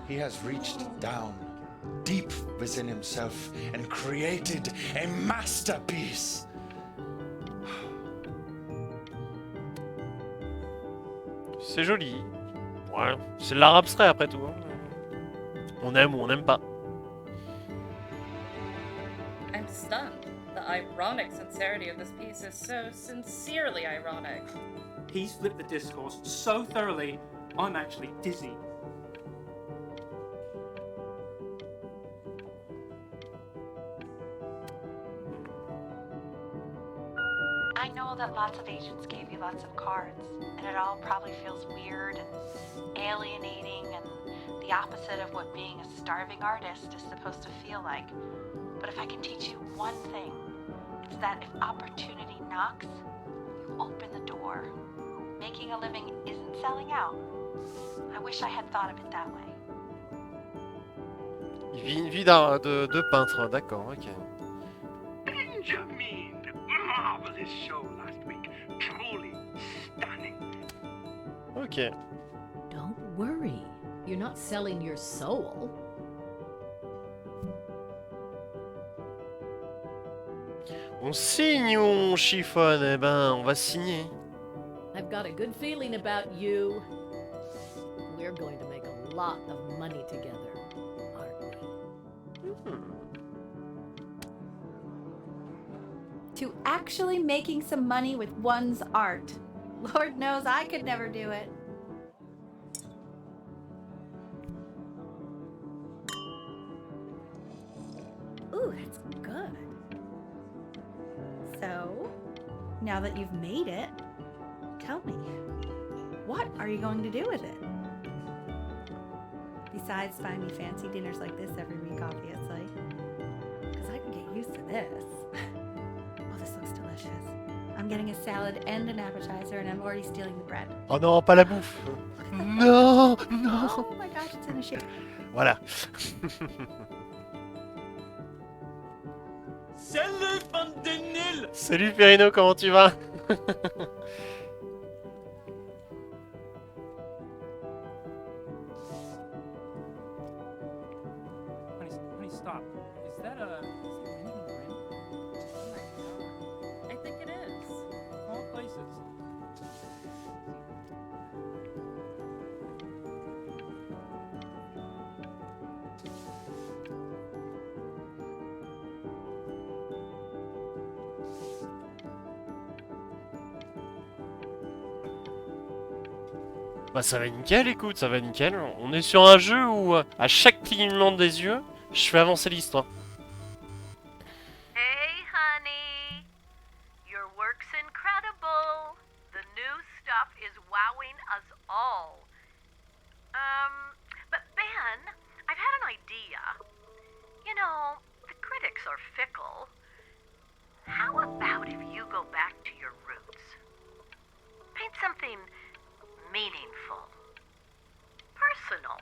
he has reached down deep within himself and created a masterpiece. C'est joli. Ouais, c'est de l'art abstrait après tout. Hein. On aime ou on n'aime pas. I'm stunned. The ironic sincerity of this piece is so sincerely ironic. He's flipped the discourse so thoroughly, I'm actually dizzy. I know that lots of agents gave you lots of cards, and it all probably feels weird and alienating and the opposite of what being a starving artist is supposed to feel like. But if I can teach you one thing, it's that if opportunity knocks, you open the door. Making a living isn't selling out. I wish I had thought of it that way. Il vit une vie de peintre, d'accord, ok. Benjamin! Marvelous show last week. Truly stunning. Ok. Don't worry. You're not selling your soul. On signe ou on chiffonne? Eh ben, on va signer. I've got a good feeling about you. We're going to make a lot of money together, aren't we? To actually making some money with one's art. Lord knows I could never do it. Ooh, that's good. So, now that you've made it, tell me, what are you going to do with it? Besides find me fancy dinners like this every week, obviously. Because I can get used to this. Oh, this looks delicious. I'm getting a salad and an appetizer, and I'm already stealing the bread. Oh non, pas la bouffe. Non, non. Oh my gosh, it's in a shape. Voilà. Salut, bande de nuls! Salut Perino, comment tu vas? Honey, stop. Is that Benjamin Grin? Oh my god. I think it is. Of all places. Bah ça va nickel, écoute, ça va nickel. On est sur un jeu où à chaque clignement des yeux, je fais avancer l'histoire. Hey, honey. Your work's incredible. The new stuff is wowing us all. But Ben, I've had an idea. You know, the critics are fickle. How about if you go back to your roots? Paint something meaningful. Personal.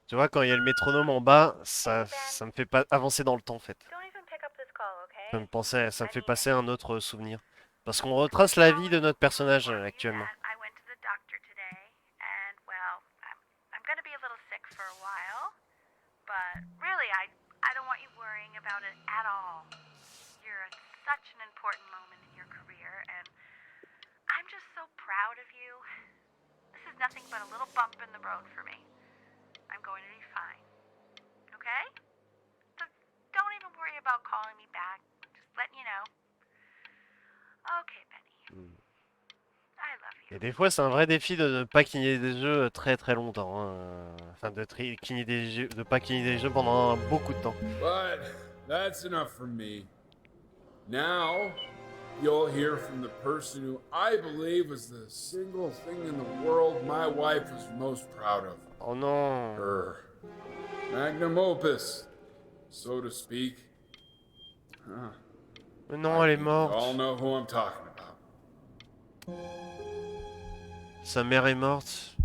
Tu vois, quand il y a le métronome en bas, ça me fait pas avancer dans le temps en fait. Ça me fait passer un autre souvenir. Parce qu'on retrace la vie de notre personnage actuellement. I went to the doctor today, and well, I'm gonna be a little sick for a while. But really, I don't want you worrying about it at all. You're at such an important moment in your career, and I'm just so proud of you. This is nothing but a little bump in the road for me. I'm going to be fine. Okay? So don't even worry about calling me back. Just letting you know. Okay, Benny. I love you. Et des fois, c'est un vrai défi de ne pas cligner des jeux très très longtemps. Hein. Enfin, de pas cligner des jeux pendant beaucoup de temps. But that's enough from me. Now, you'll hear from the person who I believe was the single thing in the world my wife was most proud of. Oh non. Her magnum opus, so to speak. Mais non, elle est You morte. all know who I'm talking about. Sa mère est morte.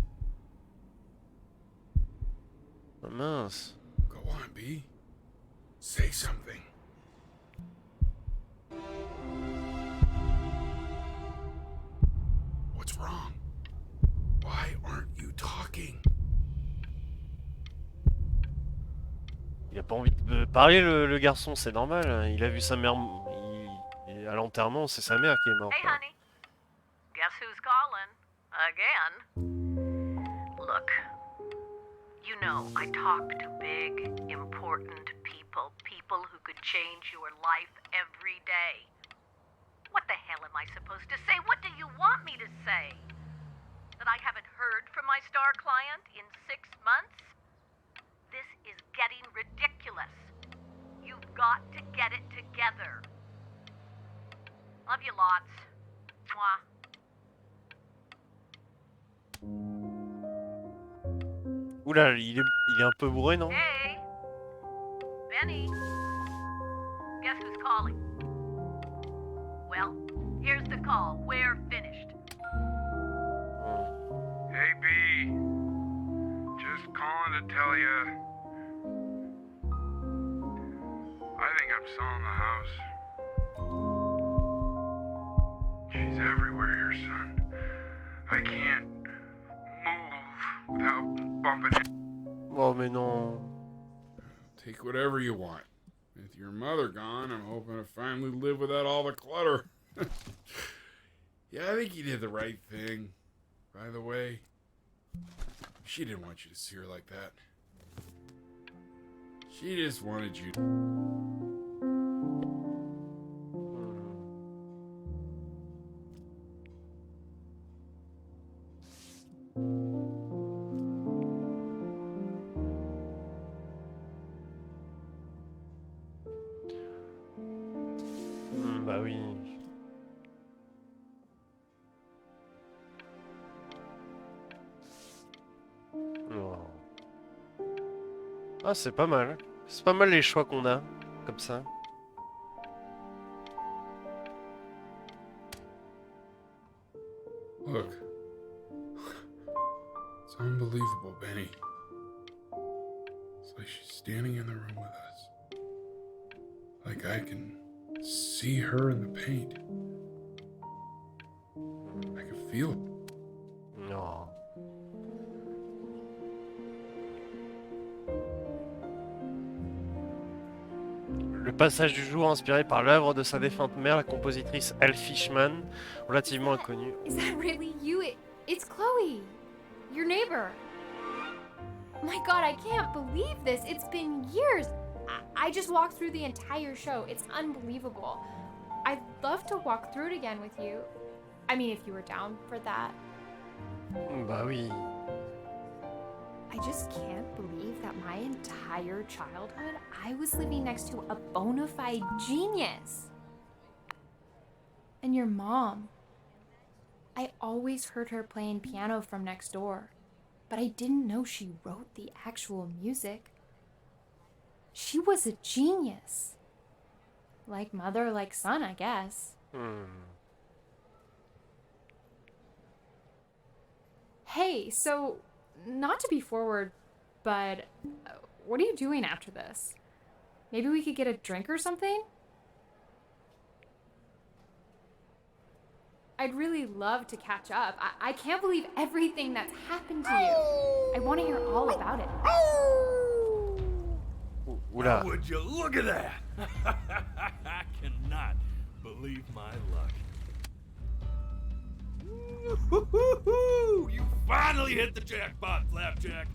Oh, mince. Go on, B. Say something. What's wrong? Why aren't you talking? Il a pas envie de parler le garçon, c'est normal. Il a vu sa mère à l'enterrement, c'est sa mère qui est morte. Hey, honey. Guess who's calling? Again. Look, you know I talk to big, important people. People who could change your life every day. What the hell am I supposed to say? What do you want me to say? That I haven't heard from my star client in 6 months? This is getting ridiculous. You've got to get it together. Love you lots. Mwah. Oula, il est un peu bourré, non? Hey, Benny. Guess who's calling? Well, here's the call. We're finished. Hey, B. Just calling to tell you. I think I'm selling the house. She's everywhere here, son. I can't move without bumping into. Oh, mais non. Take whatever you want. With your mother gone, I'm hoping to finally live without all the clutter. Yeah, I think you did the right thing. By the way, she didn't want you to see her like that. She just wanted you to... Bah oui. Oh. Ah, c'est pas mal. C'est pas mal les choix qu'on a, comme ça. Look. It's unbelievable, Benny. It's like she's standing in the room with us. Like I can see her in the paint. I can feel it. Non. Le passage du jour inspiré par l'œuvre de sa défunte mère, la compositrice Elle Fishman, relativement inconnue. Is that really you? It's Chloe, your neighbor. My God, I can't believe this. It's been years. I just walked through the entire show. It's unbelievable. I'd love to walk through it again with you. I mean, if you were down for that. Bah oui. I just can't believe that my entire childhood, I was living next to a bona fide genius. And your mom. I always heard her playing piano from next door, but I didn't know she wrote the actual music. She was a genius. Like mother, like son, I guess. Hey, so, not to be forward, but what are you doing after this? Maybe we could get a drink or something? I'd really love to catch up. I can't believe everything that's happened to you. I want to hear all about it. Oula. Would you look at that? I cannot believe my luck. Woo-hoo-hoo-hoo! You finally hit the jackpot, Flapjack.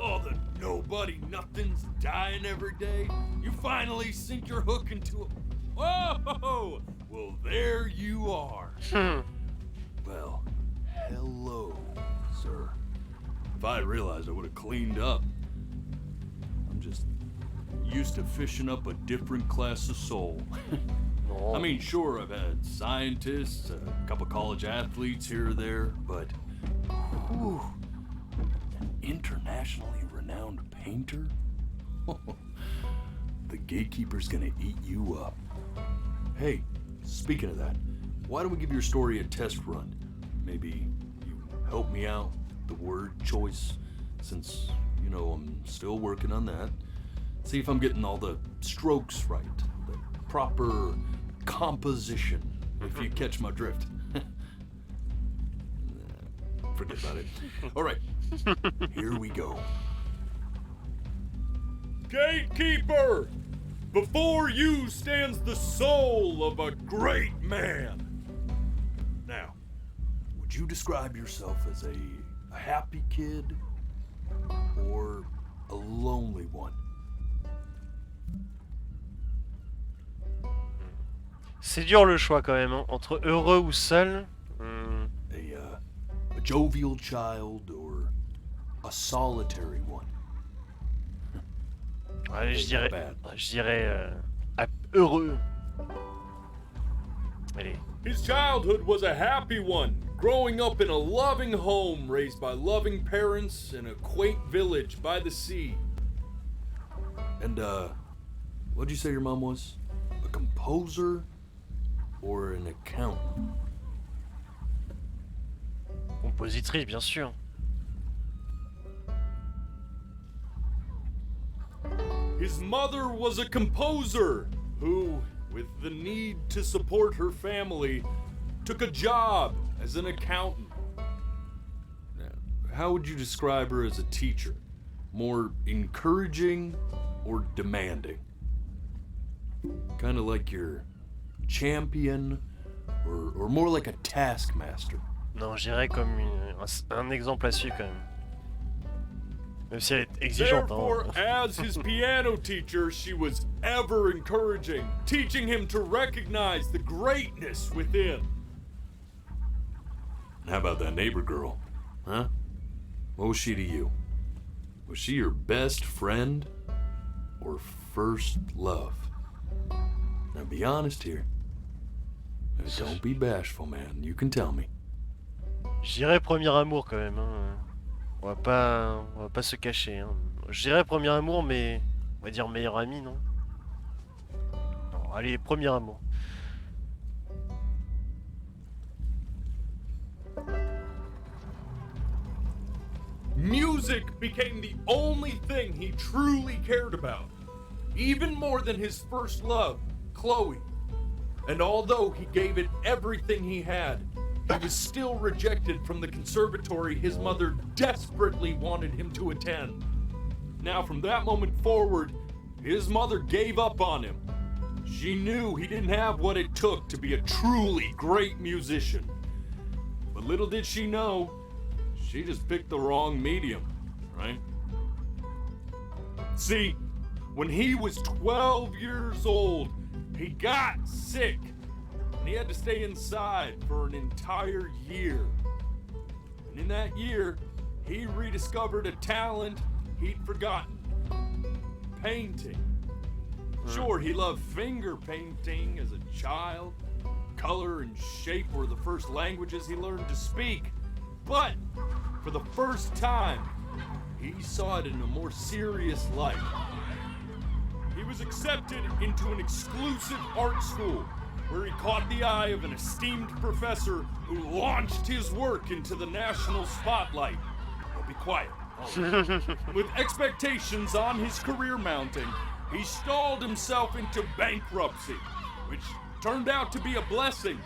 All the nobody nothings dying every day. You finally sink your hook into a... Whoa! Well, there you are. Well, hello, sir. If I had realized, I would have cleaned up. I'm just used to fishing up a different class of soul. I mean, sure, I've had scientists, a couple college athletes here or there, but whew, an internationally renowned painter? The gatekeeper's gonna eat you up. Hey, speaking of that, why don't we give your story a test run? Maybe you help me out with the word choice, since, you know, I'm still working on that. See if I'm getting all the strokes right, the proper composition, if you catch my drift. Forget about it. All right, here we go. Gatekeeper! Before you stands the soul of a great man. Now, would you describe yourself as a happy kid or a lonely one? C'est dur le choix quand même, hein. Entre heureux ou seul. A jovial child or a solitary one? Ouais, je dirais heureux. Allez. His childhood was a happy one, growing up in a loving home raised by loving parents in a quaint village by the sea. And, what'd you say your mom was? A composer or an accountant? Compositrice, bien sûr. His mother was a composer who, with the need to support her family, took a job as an accountant. Now, how would you describe her as a teacher? More encouraging or demanding? Kind of like your champion, or more like a taskmaster? Non, je dirais comme un exemple à suivre quand même. Même si elle est exigeante. Therefore, Hein. as his piano teacher, she was ever encouraging, teaching him to recognize the greatness within. How about that neighbor girl? Huh? What was she to you? Was she your best friend or first love? Now be honest here. Don't be bashful, man. You can tell me. Je dirais premier amour quand même. Hein. On va pas se cacher. Hein. Je dirais premier amour, mais on va dire meilleur ami, non? Non, allez, premier amour. Music became the only thing he truly cared about, even more than his first love, Chloe. And although he gave it everything he had, he was still rejected from the conservatory his mother desperately wanted him to attend. Now, from that moment forward, his mother gave up on him. She knew he didn't have what it took to be a truly great musician. But little did she know, she just picked the wrong medium, right? See, when he was 12 years old, he got sick. And he had to stay inside for an entire year. And in that year, he rediscovered a talent he'd forgotten. Painting. Sure, he loved finger painting as a child. Color and shape were the first languages he learned to speak. But for the first time, he saw it in a more serious light. He was accepted into an exclusive art school where he caught the eye of an esteemed professor who launched his work into the national spotlight. Well, be quiet. With expectations on his career mounting, he stalled himself into bankruptcy, which turned out to be a blessing,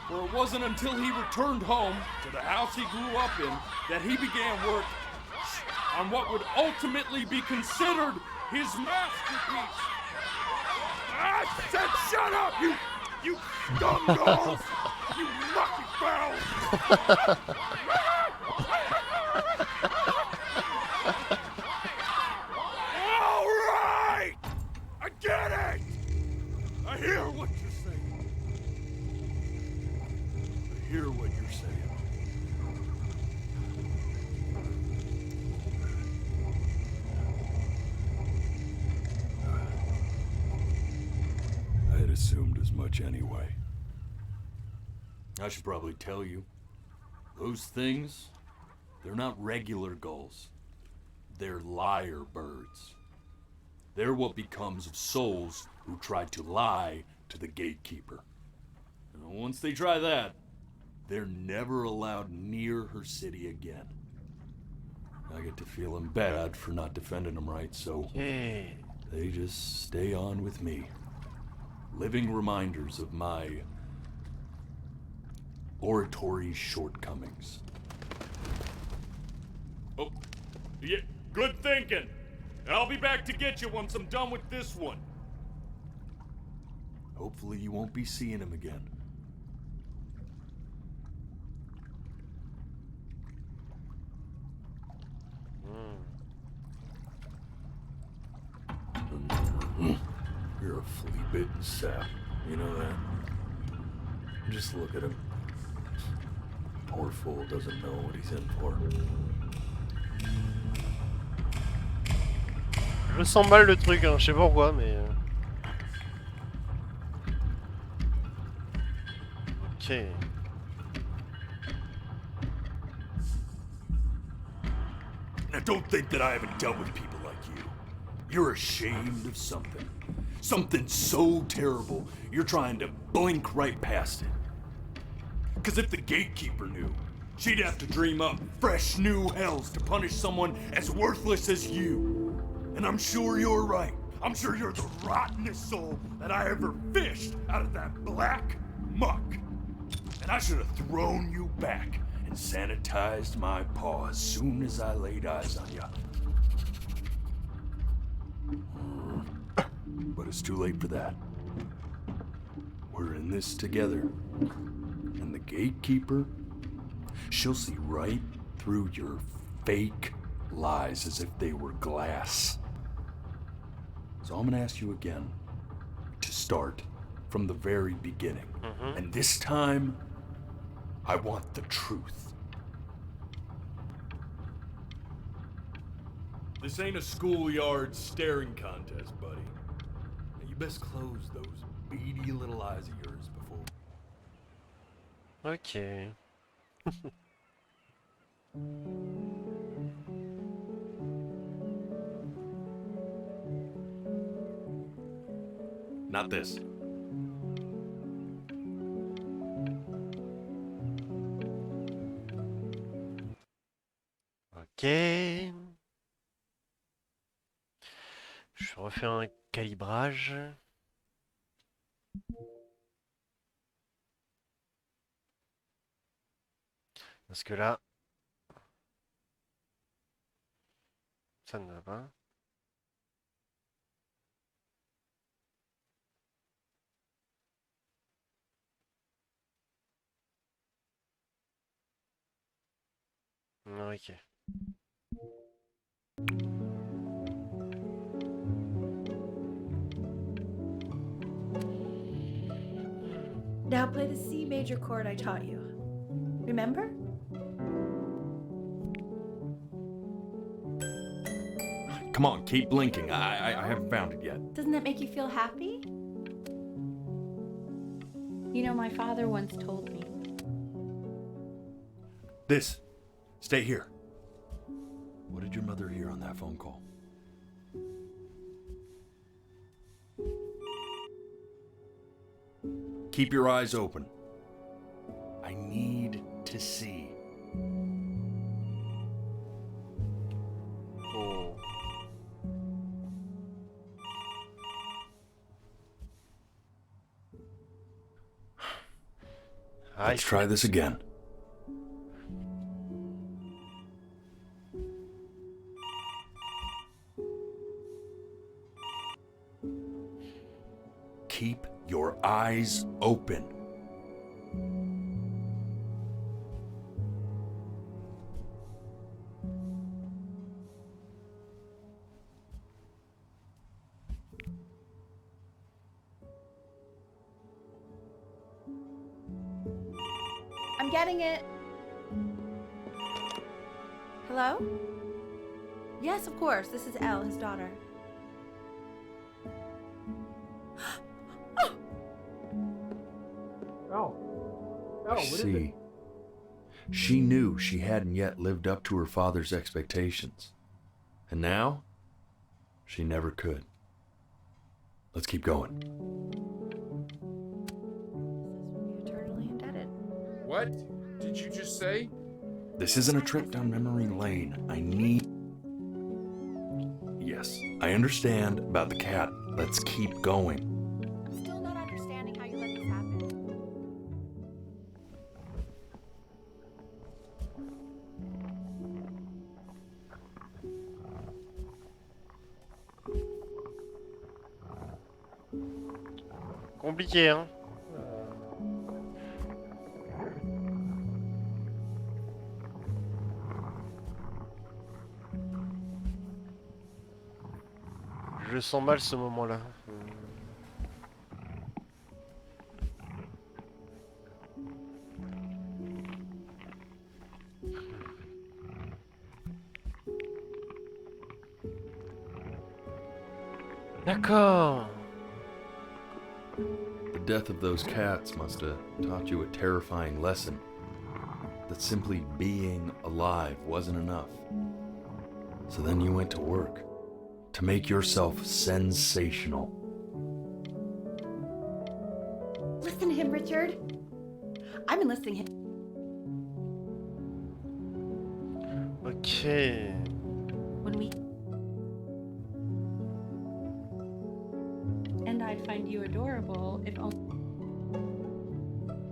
for it wasn't until he returned home to the house he grew up in that he began work on what would ultimately be considered his masterpiece. I said shut up, you scum dogs! You lucky fowls! All right! I get it! I hear what you're saying. I hear what you're saying. I had assumed as much anyway. I should probably tell you, those things, they're not regular gulls. They're lyre birds. They're what becomes of souls who try to lie to the gatekeeper. And once they try that, they're never allowed near her city again. I get to feeling bad for not defending them right, so they just stay on with me. Living reminders of my oratory shortcomings. Oh, yeah, good thinking. I'll be back to get you once I'm done with this one. Hopefully you won't be seeing him again. You're a flea-bitten sap. You know that? Just look at him. Poor fool doesn't know what he's in for. Je sens mal le truc, hein. Je sais pas pourquoi, mais... Ok. Now don't think that I haven't dealt with people like you. You're ashamed of something. Something so terrible, you're trying to blink right past it. Because if the gatekeeper knew, she'd have to dream up fresh new hells to punish someone as worthless as you. And I'm sure you're right. I'm sure you're the rottenest soul that I ever fished out of that black muck. And I should have thrown you back and sanitized my paw as soon as I laid eyes on you. But it's too late for that. We're in this together. And the gatekeeper, she'll see right through your fake lies as if they were glass. So I'm gonna ask you again to start from the very beginning. And this time, I want the truth. This ain't a schoolyard staring contest, buddy. Now you best close those beady little eyes of yours before... Ok. Not this. Ok. Je refais un calibrage. Parce que là, ça ne va pas. Ok. Now play the C major chord I taught you. Remember? Come on, keep blinking. I haven't found it yet. Doesn't that make you feel happy? You know, my father once told me. This. Stay here. What did your mother hear on that phone call? Keep your eyes open. I need to see. Oh. Let's try this again. Keep your eyes open. I'm getting it. Hello? Yes, of course. This is Elle, his daughter. See, she knew she hadn't yet lived up to her father's expectations. And now, she never could. Let's keep going. Eternally indebted. What did you just say? This isn't a trip down memory lane. I need... Yes, I understand about the cat. Let's keep going. I'm still not understanding how you let this happen. Compliqué, hein. Je sens mal ce moment-là. D'accord. The death of those cats must have taught you a terrifying lesson. That simply being alive wasn't enough. So then you went to work. To make yourself sensational. Listen to him, Richard. I've been listening to him. Ok. When we... And I'd find you adorable if only...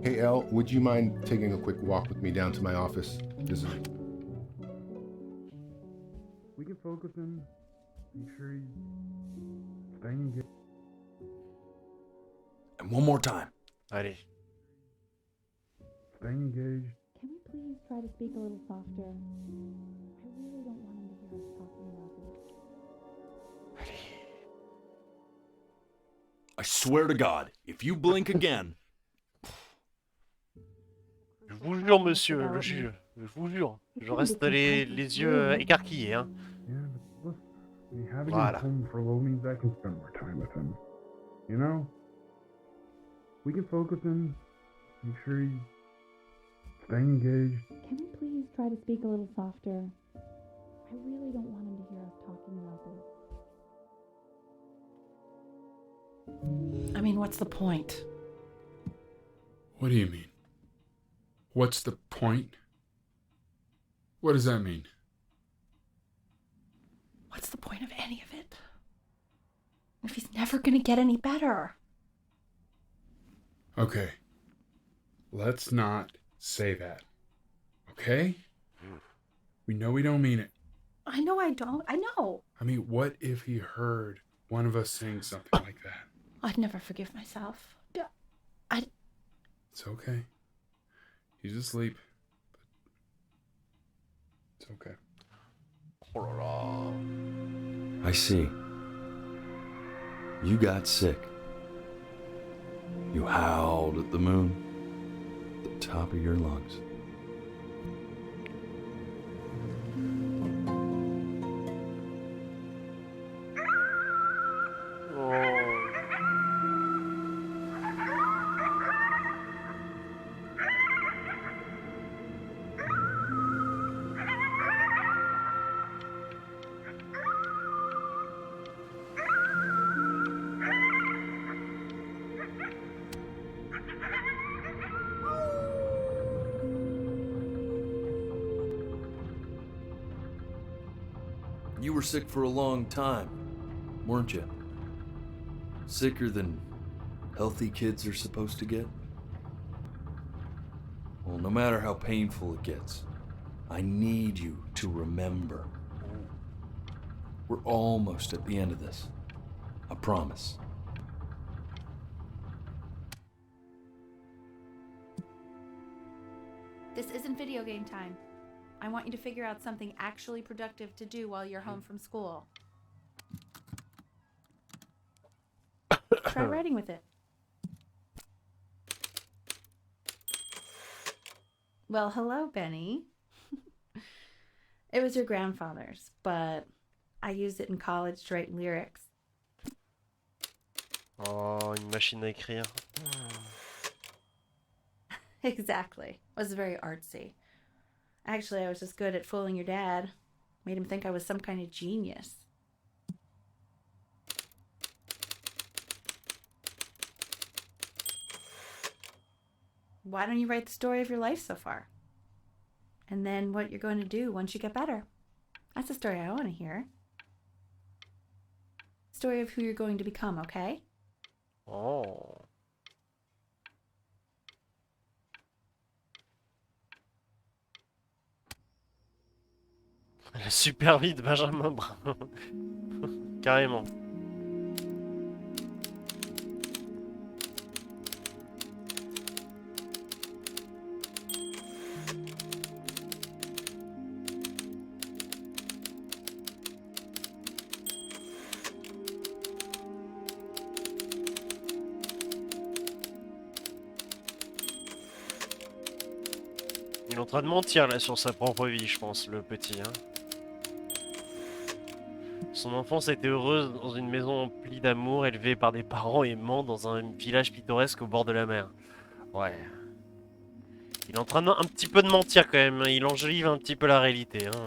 Hey, Elle, would you mind taking a quick walk with me down to my office? We can focus in. Make sure he's staying engaged. And one more time. Allez. Stay engaged. Can we please try to speak a little softer? I really don't want him to hear us talking about this. I swear to God, if you blink again. Je vous jure, monsieur, je vous jure. Je reste les yeux écarquillés, hein. Yeah, but look, I mean, having Voilà. him home for low means I can spend more time with him. You know? We can focus in, make sure he's staying engaged. Can we please try to speak a little softer? I really don't want him to hear us talking about this. I mean, what's the point? What do you mean? What's the point? What does that mean? What's the point of any of it? If he's never gonna get any better. Okay. Let's not say that. Okay? We know we don't mean it. I know I don't. I know. I mean, what if he heard one of us saying something like that? I'd never forgive myself. It's okay. He's asleep. It's okay. Oh là là. I see. You got sick. You howled at the moon, at the top of your lungs. You were sick for a long time, weren't you? Sicker than healthy kids are supposed to get? Well, no matter how painful it gets, I need you to remember. We're almost at the end of this. I promise. This isn't video game time. I want you to figure out something actually productive to do while you're home from school. Try writing with it. Well, hello, Benny. It was your grandfather's, but I used it in college to write lyrics. Oh, une machine à écrire. Exactly. It was very artsy. Actually, I was just good at fooling your dad. Made him think I was some kind of genius. Why don't you write the story of your life so far? And then what you're going to do once you get better. That's the story I want to hear. Story of who you're going to become, okay? Oh. La super vie de Benjamin Brun. Carrément. Il est en train de mentir là sur sa propre vie, je pense, le petit. Hein. Son enfance a été heureuse dans une maison emplie d'amour, élevée par des parents aimants dans un village pittoresque au bord de la mer. Ouais. Il est en train un petit peu de mentir quand même, il enjolive un petit peu la réalité, hein.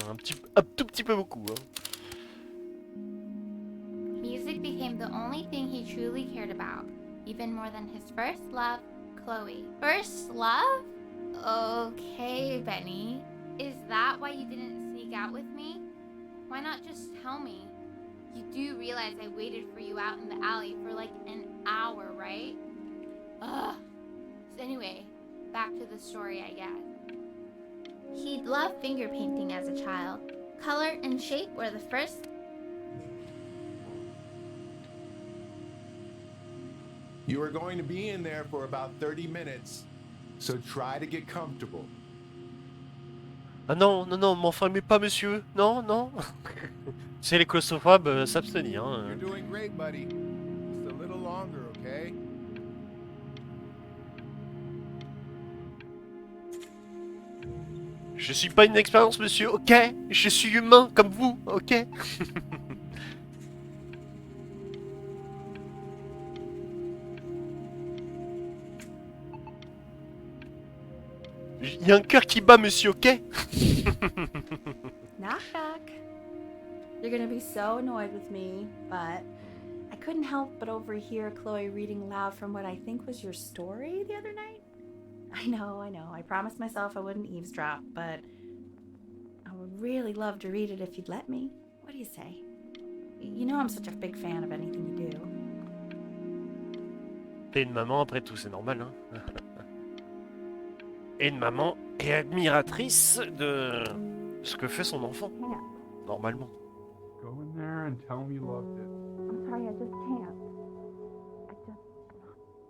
Un tout petit peu beaucoup. Hein. Music became the only thing he truly cared about, even more than his first love, Chloe. First love? Okay, Benny. Is that why you didn't sneak out with me? Why not just tell me? You do realize I waited for you out in the alley for like an hour, right? Ugh. So anyway, back to the story, I guess. He'd loved finger painting as a child. Color and shape were the first... You are going to be in there for about 30 minutes, so try to get comfortable. Ah non, non, non, m'enfermez pas, monsieur. Non, non. C'est les claustrophobes, s'abstenir. You're doing great, buddy. Just a little longer, okay? Je suis pas une expérience, monsieur, ok? Je suis humain, comme vous, ok? Il y a un cœur qui bat, monsieur, ok? Knock knock. You're gonna be so annoyed with me, but I couldn't help but overhear Chloe reading loud from what I think was your story the other night. I know. I promised myself I wouldn't eavesdrop, but I would really love to read it if you'd let me. What do you say? You know I'm such a big fan of anything you do. T'es une maman, après tout, c'est normal, hein? Et une maman est admiratrice de ce que fait son enfant, normalement. Go in there and tell him you loved it. I'm sorry, I just can't.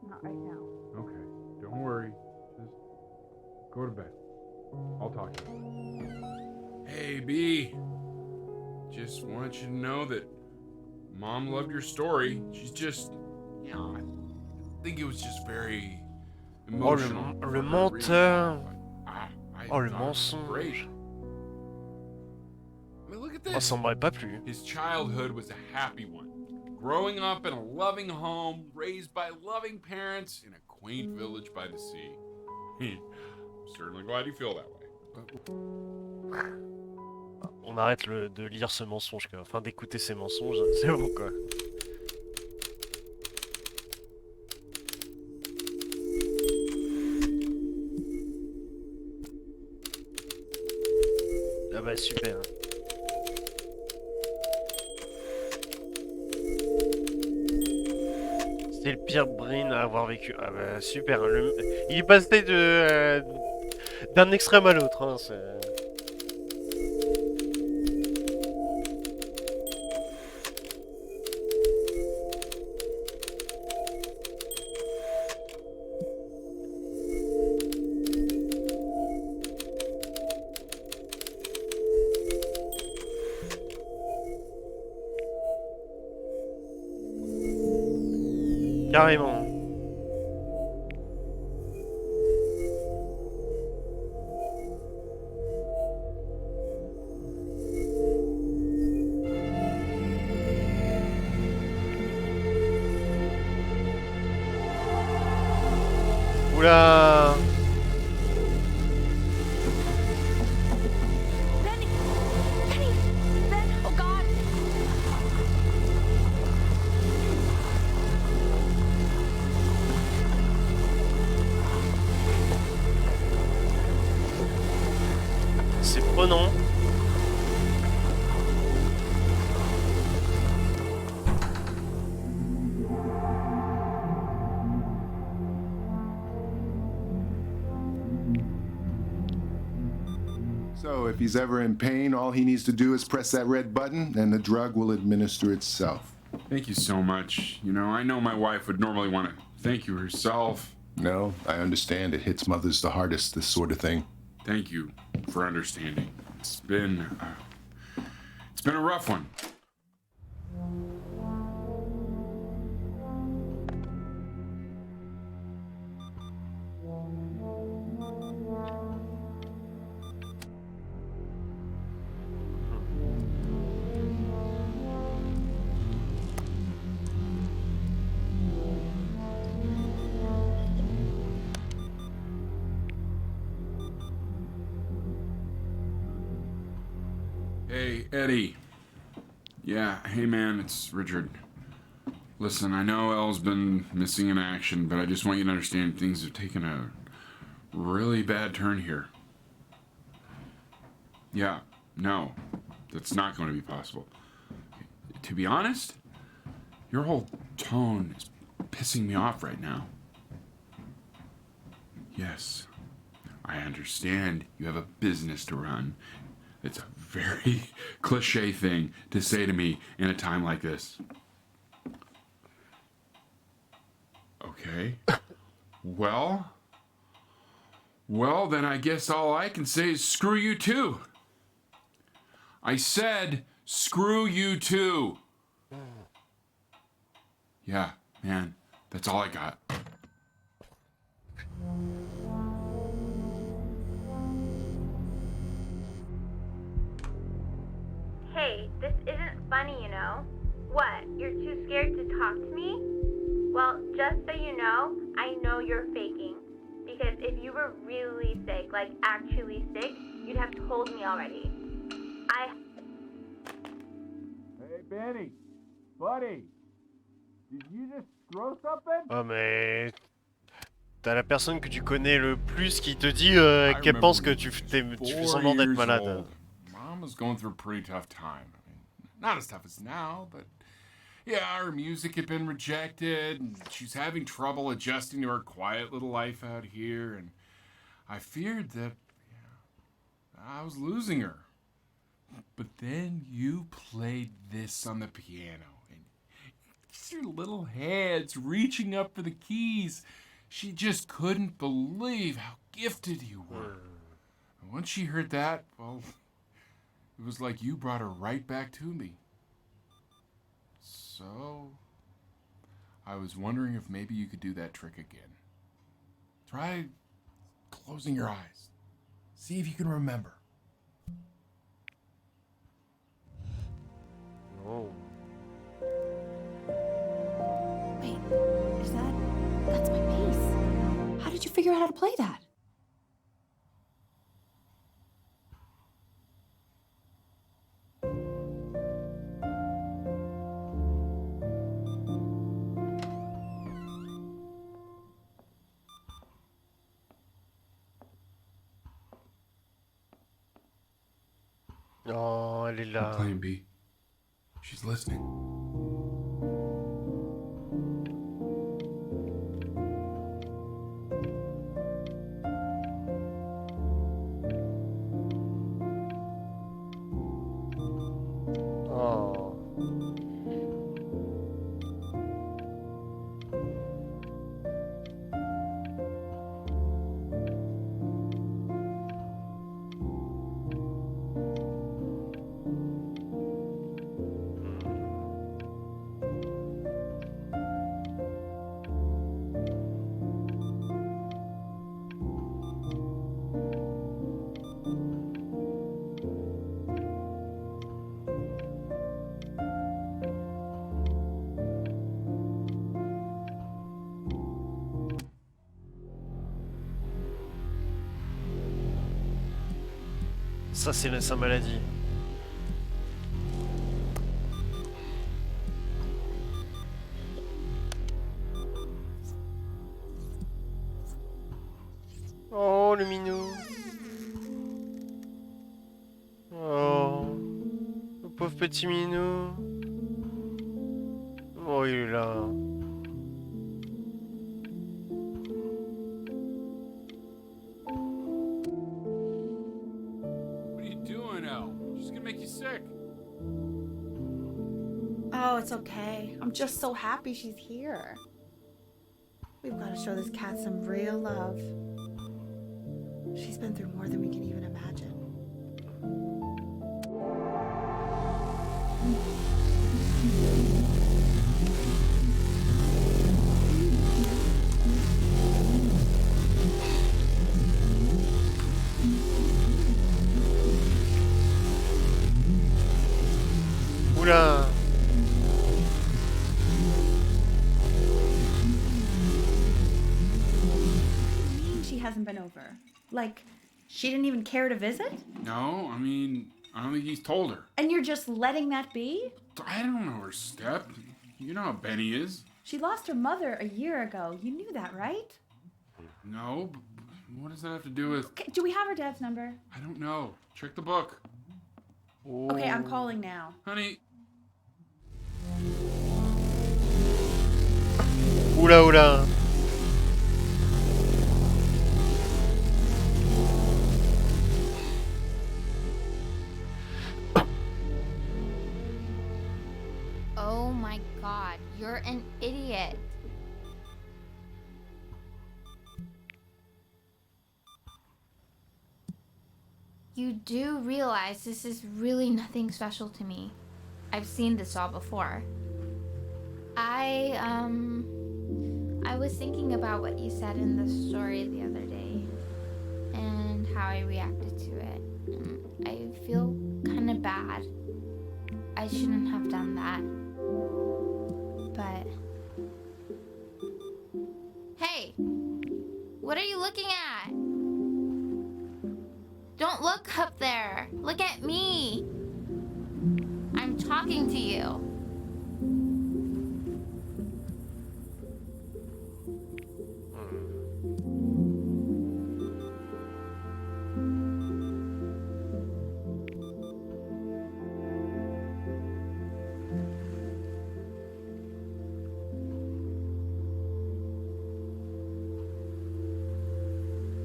Not right now. Okay, don't worry. Just go to bed. I'll talk to you. Hey, B. Just want you to know that Mom loved your story. She's just, you know, I think it was just very emotional. Oh, le menteur. Oh, le thought it was great. mensonge. I mean, look at Oh, this. ça m'aurait pas plu. His childhood was a happy one. Growing up in a loving home, raised by loving parents in a quaint village by the sea. I'm certainly glad you feel that way. On arrête de lire ce mensonge, quoi. Enfin d'écouter ces mensonges, c'est bon, quoi. Ah bah super. C'est le pire brain à avoir vécu. Ah bah super. Il est passé d'un extrême à l'autre. Hein, Carrément. Oula. Oh God! C'est prenant. So if he's ever in pain, all he needs to do is press that red button and the drug will administer itself. Thank you so much. You know, I know my wife would normally want to thank you herself. No, I understand. It hits mothers the hardest, this sort of thing. Thank you for understanding. It's been a rough one. Hey, Eddie. Yeah, hey man, it's Richard. Listen, I know Elle's been missing in action, but I just want you to understand things have taken a really bad turn here. Yeah, no, that's not going to be possible. To be honest, your whole tone is pissing me off right now. Yes, I understand you have a business to run. It's a very cliche thing to say to me in a time like this. Okay. Well, then I guess all I can say is screw you too. I said screw you too. Yeah, man, that's all I got. Hey, this isn't funny, you know. What, you're too scared to talk to me? Well, just so you know, I know you're faking. Because if you were really sick, like actually sick, you'd have told me already. Hey, Benny, buddy, did you just throw something? Ah mais t'as la personne que tu connais le plus qui te dit qu'elle remember pense when que I tu was fais just semblant 4 d'être years malade. old. Mom was going through a pretty tough time. I mean, not as tough as now, but yeah, her music had been rejected, and she's having trouble adjusting to her quiet little life out here, and I feared that I was losing her. But then you played this on the piano, and your little hands reaching up for the keys. She just couldn't believe how gifted you were. And once she heard that, well, it was like you brought her right back to me. So, I was wondering if maybe you could do that trick again. Try closing your eyes. See if you can remember. Oh. Wait, that's my bass. How did you figure out how to play that? Oh, elle est I'm là. playing B. She's listening. Oh. Ça, c'est sa maladie. Oh, le minou. Oh, le pauvre petit minou. Oh, il est là. What are you doing, Elle? She's gonna make you sick. Oh, it's okay. I'm just so happy she's here. We've got to show this cat some real love. She's been through more than we can even imagine. Oula. She hasn't been over. Like, she didn't even care to visit? No, I mean, I don't think he's told her. And you're just letting that be? I don't know her step. You know how Benny is. She lost her mother a year ago. You knew that, right? No, but what does that have to do with... Okay, do we have her dad's number? I don't know. Check the book. Okay, I'm calling now. Honey. Oula, oula. Oh my god, you're an idiot. you do realize this is really nothing special to me. I've seen this all before. I was thinking about what you said in the story the other day and how I reacted to it. I feel kind of bad. I shouldn't have done that. But hey, what are you looking at? Don't look up there. Look at me. I'm talking to you.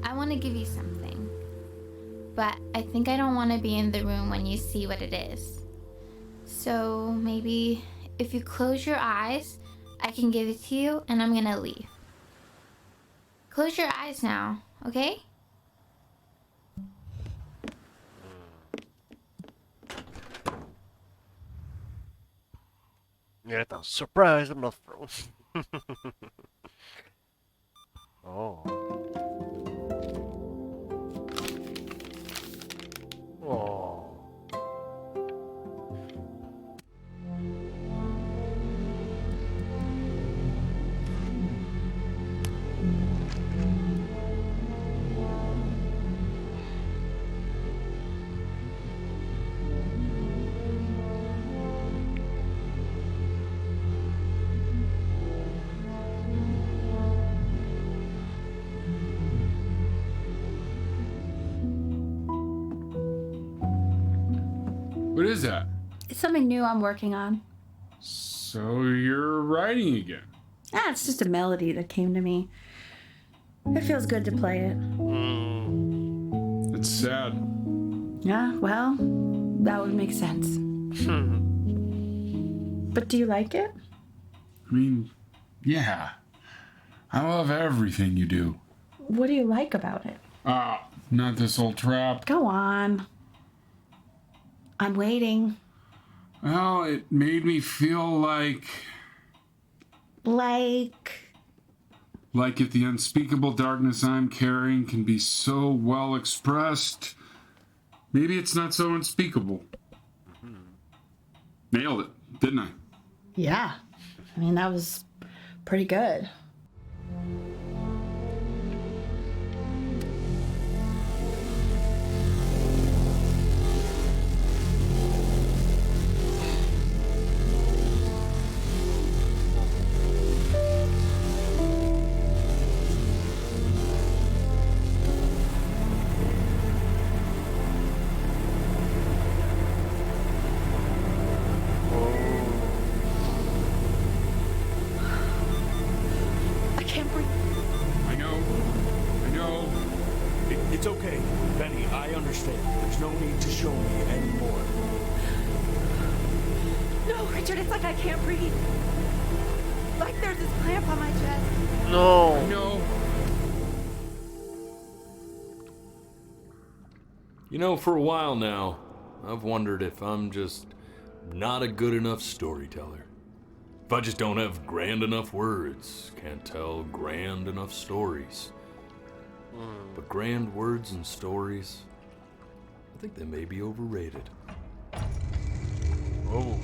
I want to give you something, but I think I don't want to be in the room when you see what it is. So maybe if you close your eyes, I can give it to you and I'm gonna leave. Close your eyes now, okay? Yeah, that's a surprise. I'm not thrown. Oh. Oh. What is that? It's something new I'm working on. So you're writing again? Ah, it's just a melody that came to me. It feels good to play it. It's sad. Yeah, well, that would make sense. But do you like it? I mean, yeah. I love everything you do. What do you like about it? Not this old trap. Go on. I'm waiting. Well, it made me feel like if the unspeakable darkness I'm carrying can be so well expressed, maybe it's not so unspeakable. Nailed it, didn't I? Yeah. I mean, that was pretty good. I can't breathe. I know. It's okay, Benny, I understand. There's no need to show me anymore. No, Richard, it's like I can't breathe. Like there's this clamp on my chest. No. No. You know, for a while now, I've wondered if I'm just not a good enough storyteller. If I just don't have grand enough words, can't tell grand enough stories. But grand words and stories, I think they may be overrated. Oh.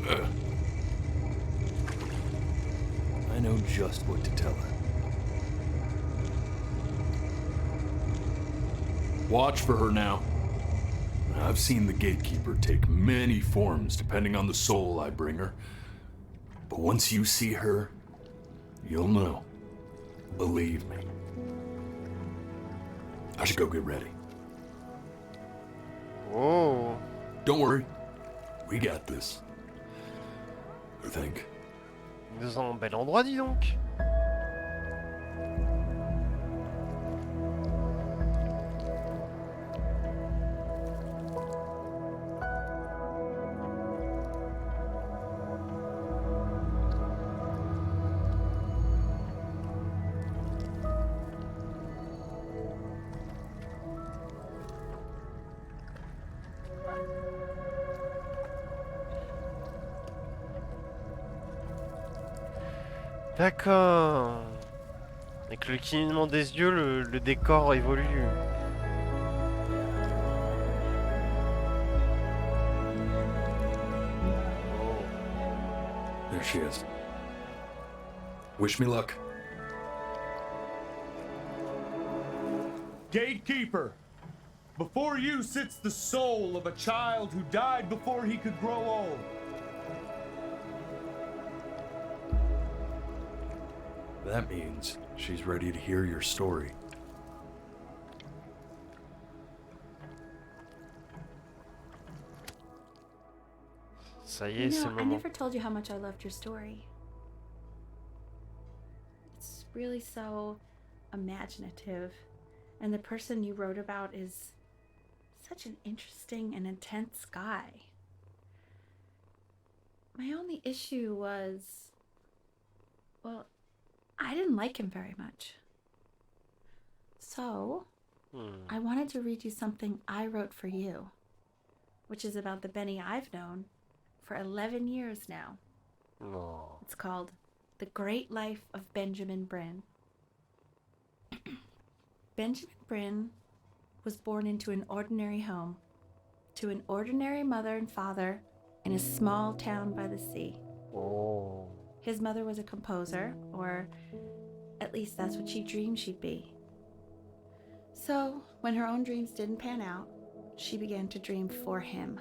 I know just what to tell her. Watch for her now. I've seen the gatekeeper take many forms depending on the soul I bring her. But once you see her, you'll know. Believe me. I should go get ready. Oh. Don't worry. We got this. I think. Dans un bel endroit, dis donc. D'accord. Avec le clignement des yeux, le décor évolue. There she is. Wish me luck. Gatekeeper, before you sits the soul of a child who died before he could grow old. That means she's ready to hear your story. Ça y est, c'est le I moment. never told you how much I loved your story. It's really so imaginative, and the person you wrote about is such an interesting and intense guy. My only issue was, well, I didn't like him very much. So, I wanted to read you something I wrote for you, which is about the Benny I've known for 11 years now. Oh. It's called The Great Life of Benjamin Bryn. Benjamin Bryn was born into an ordinary home, to an ordinary mother and father in a small town by the sea. Oh. His mother was a composer, or at least that's what she dreamed she'd be. So, when her own dreams didn't pan out, she began to dream for him.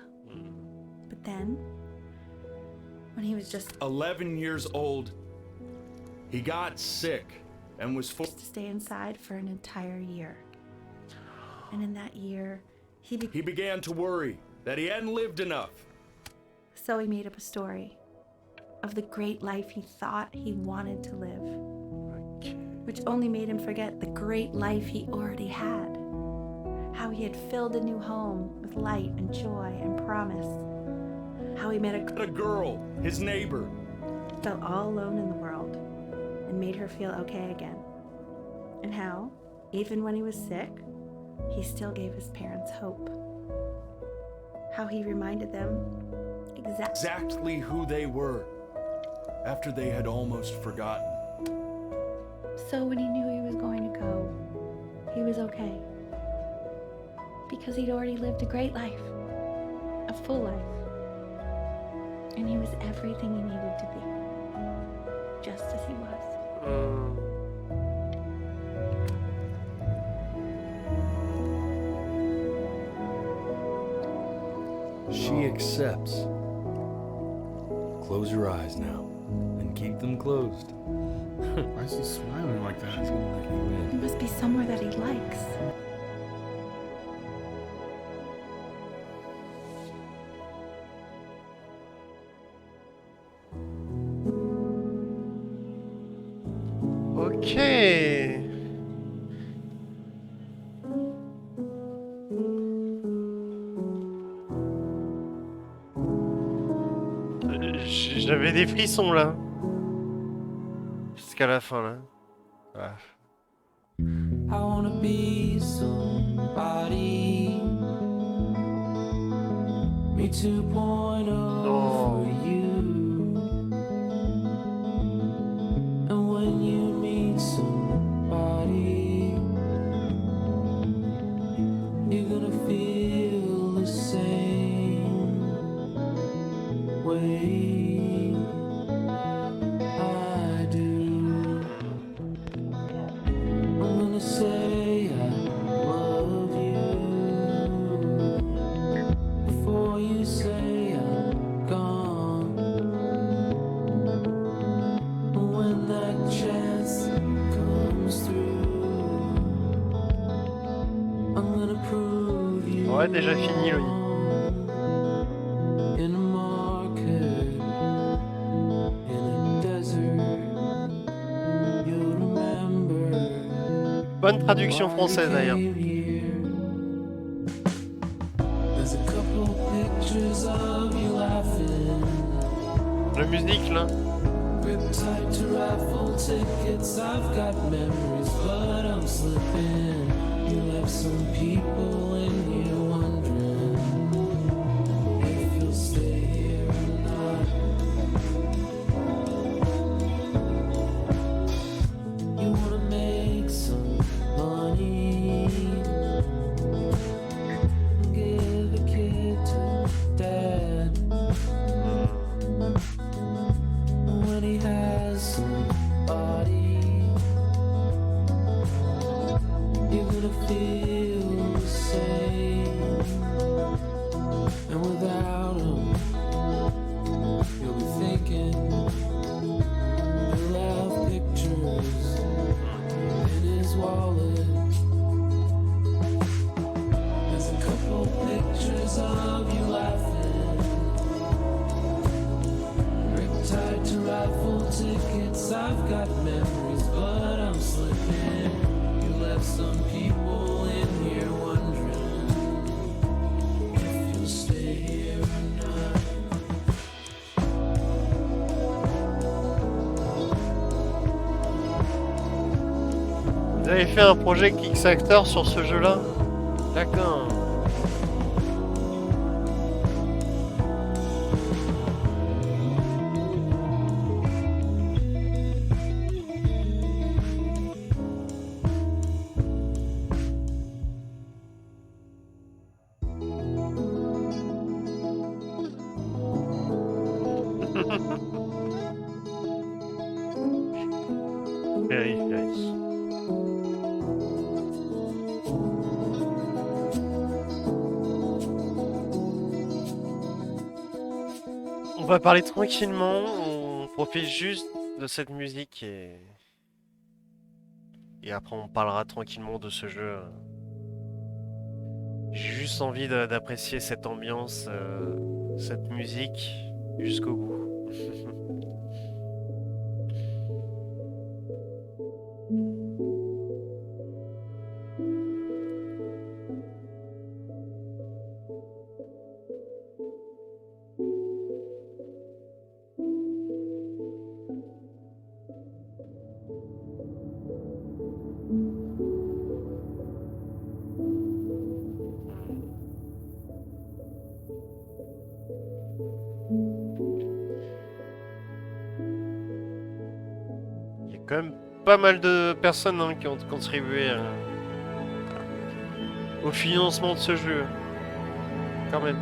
But then, when he was just 11 years old, he got sick and was forced to stay inside for an entire year. And in that year, he began to worry that he hadn't lived enough. So he made up a story of the great life he thought he wanted to live, which only made him forget the great life he already had. How he had filled a new home with light and joy and promise. How he met a girl, his neighbor, felt all alone in the world and made her feel okay again. And how, even when he was sick, he still gave his parents hope. How he reminded them exactly who they were after they had almost forgotten. So when he knew he was going to go, he was okay. Because he'd already lived a great life, a full life. And he was everything he needed to be, just as he was. She accepts. Close your eyes now, and keep them closed. Why is he smiling like that? She's gonna let you in. It must be somewhere that he likes. Ok. J'avais des frissons là. Jusqu'à la fin là. Ah. I wanna be somebody. Me 2.0 for you. And when you meet somebody, you're gonna feel the same way I do. I'm gonna say I love you before you say I'm gone. When that chance comes through, I'm gonna prove you Ouais, déjà fini le in a market, in a desert. You'll remember. Bonne traduction française d'ailleurs. There's a couple pictures of you laughing. La musique là. Grip tight to raffle tickets. I've got memories, but I'm slipping. You left some people in here wondering if you'll stay here or not. feel the same. And without him, you'll be thinking. He'll have pictures in his wallet. There's a couple pictures of you laughing. Rick tied to raffle tickets. I've got memories, but I'm slipping. You left some people in here wondering if you'll stay here or not. Vous avez fait un projet Kickstarter sur ce jeu-là? D'accord. Vérifie. On va parler tranquillement, on profite juste de cette musique et après on parlera tranquillement de ce jeu. J'ai juste envie d'apprécier cette ambiance, cette musique jusqu'au bout. Il y a quand même pas mal de personnes hein, qui ont contribué au financement de ce jeu. Quand même.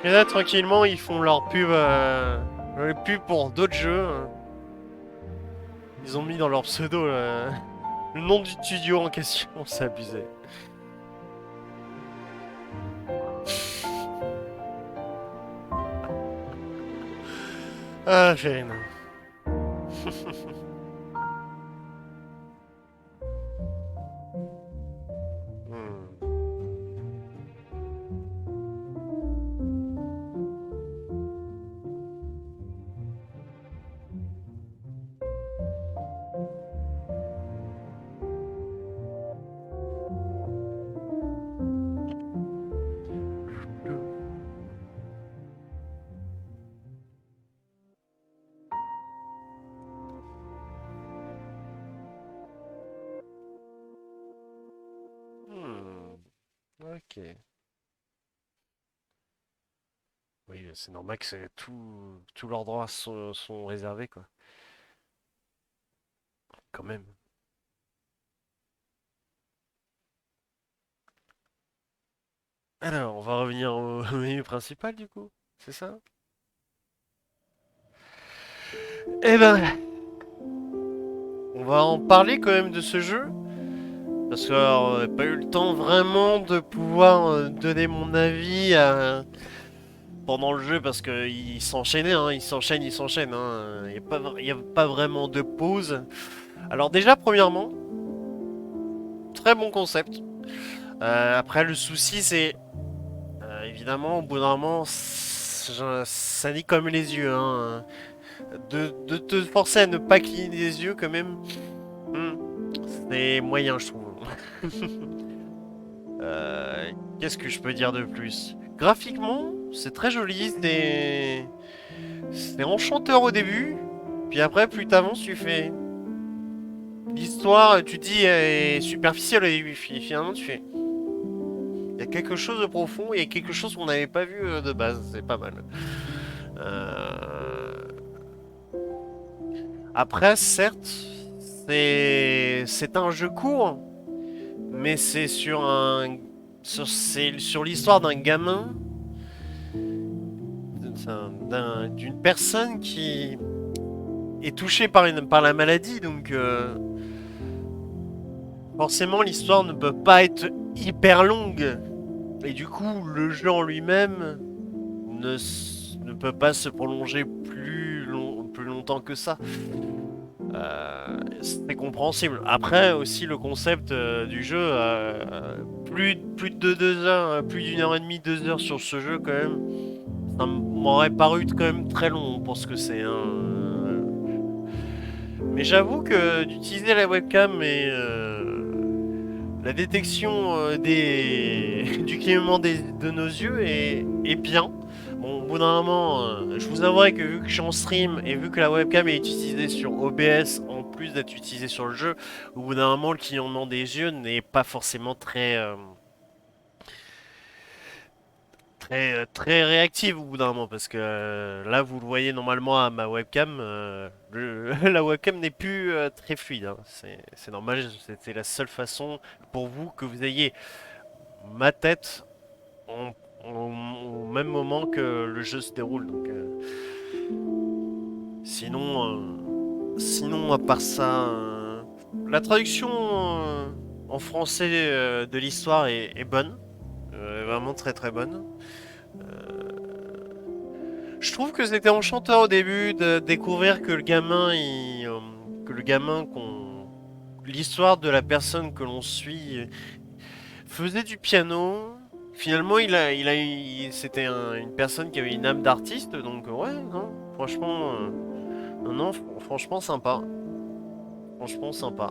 Et là, tranquillement, ils font leur pub pour d'autres jeux. Ils ont mis dans leur pseudo le nom du studio en question, c'est abusé. Ah, Chérine. Ok. Oui, c'est normal que tous leurs droits sont réservés, quoi. Quand même. Alors, on va revenir au menu principal, du coup. C'est ça? Eh ben, on va en parler quand même de ce jeu. Parce que on n'a pas eu le temps vraiment de pouvoir donner mon avis pendant le jeu parce qu'il s'enchaînait, hein, il s'enchaîne. Hein. Il n'y a pas vraiment de pause. Alors déjà, premièrement, très bon concept. Après, le souci, c'est évidemment, au bout d'un moment, ça nique comme les yeux. Hein. De te forcer à ne pas cligner des yeux, quand même, c'est moyen, je trouve. Qu'est-ce que je peux dire de plus? Graphiquement, c'est très joli, c'est enchanteur au début, puis après plus t'avances tu fais... L'histoire, tu dis, est superficielle au début, finalement tu fais... Il y a quelque chose de profond, il y a quelque chose qu'on n'avait pas vu de base, c'est pas mal. Après, certes, c'est un jeu court, mais c'est c'est sur l'histoire d'un gamin, d'une personne qui est touchée par la maladie, donc forcément l'histoire ne peut pas être hyper longue, et du coup le jeu en lui-même ne peut pas se prolonger plus longtemps que ça. C'est compréhensible. Après aussi le concept du jeu, plus de 2 heures, plus d'1 heure et demie, 2 heures sur ce jeu quand même, ça m'aurait paru quand même très long pour ce que c'est. Mais j'avoue que d'utiliser la webcam et la détection du clignement de nos yeux est bien. Bon, au bout d'un moment, je vous avouerai que vu que je suis en stream et vu que la webcam est utilisée sur OBS en plus d'être utilisée sur le jeu, au bout d'un moment, le clignement des yeux n'est pas forcément très réactive au bout d'un moment parce que là, vous le voyez normalement à ma webcam, la webcam n'est plus très fluide. Hein. C'est normal, c'était la seule façon pour vous que vous ayez ma tête au même moment que le jeu se déroule. Donc, sinon, à part ça, la traduction en français de l'histoire est bonne, vraiment très très bonne. Je trouve que c'était enchanteur au début de découvrir que l'histoire de la personne que l'on suit faisait du piano. Finalement, c'était une personne qui avait une âme d'artiste, donc ouais, non, franchement, non, franchement sympa. Franchement sympa.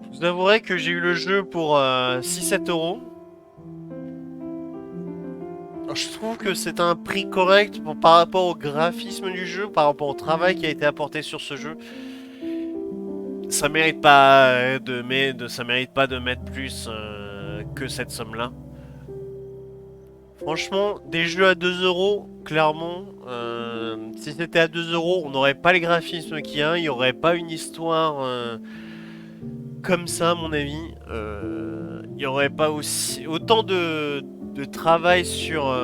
Je vous avouerai que j'ai eu le jeu pour 6-7 euros. Alors, je trouve que c'est un prix correct par rapport au graphisme du jeu, par rapport au travail qui a été apporté sur ce jeu. Ça mérite pas ça mérite pas de mettre plus que cette somme-là. Franchement, des jeux à 2 euros, clairement, si c'était à 2 euros, on n'aurait pas les graphismes qu'il y a, il n'y aurait pas une histoire comme ça, à mon avis. Il n'y aurait pas aussi autant de travail sur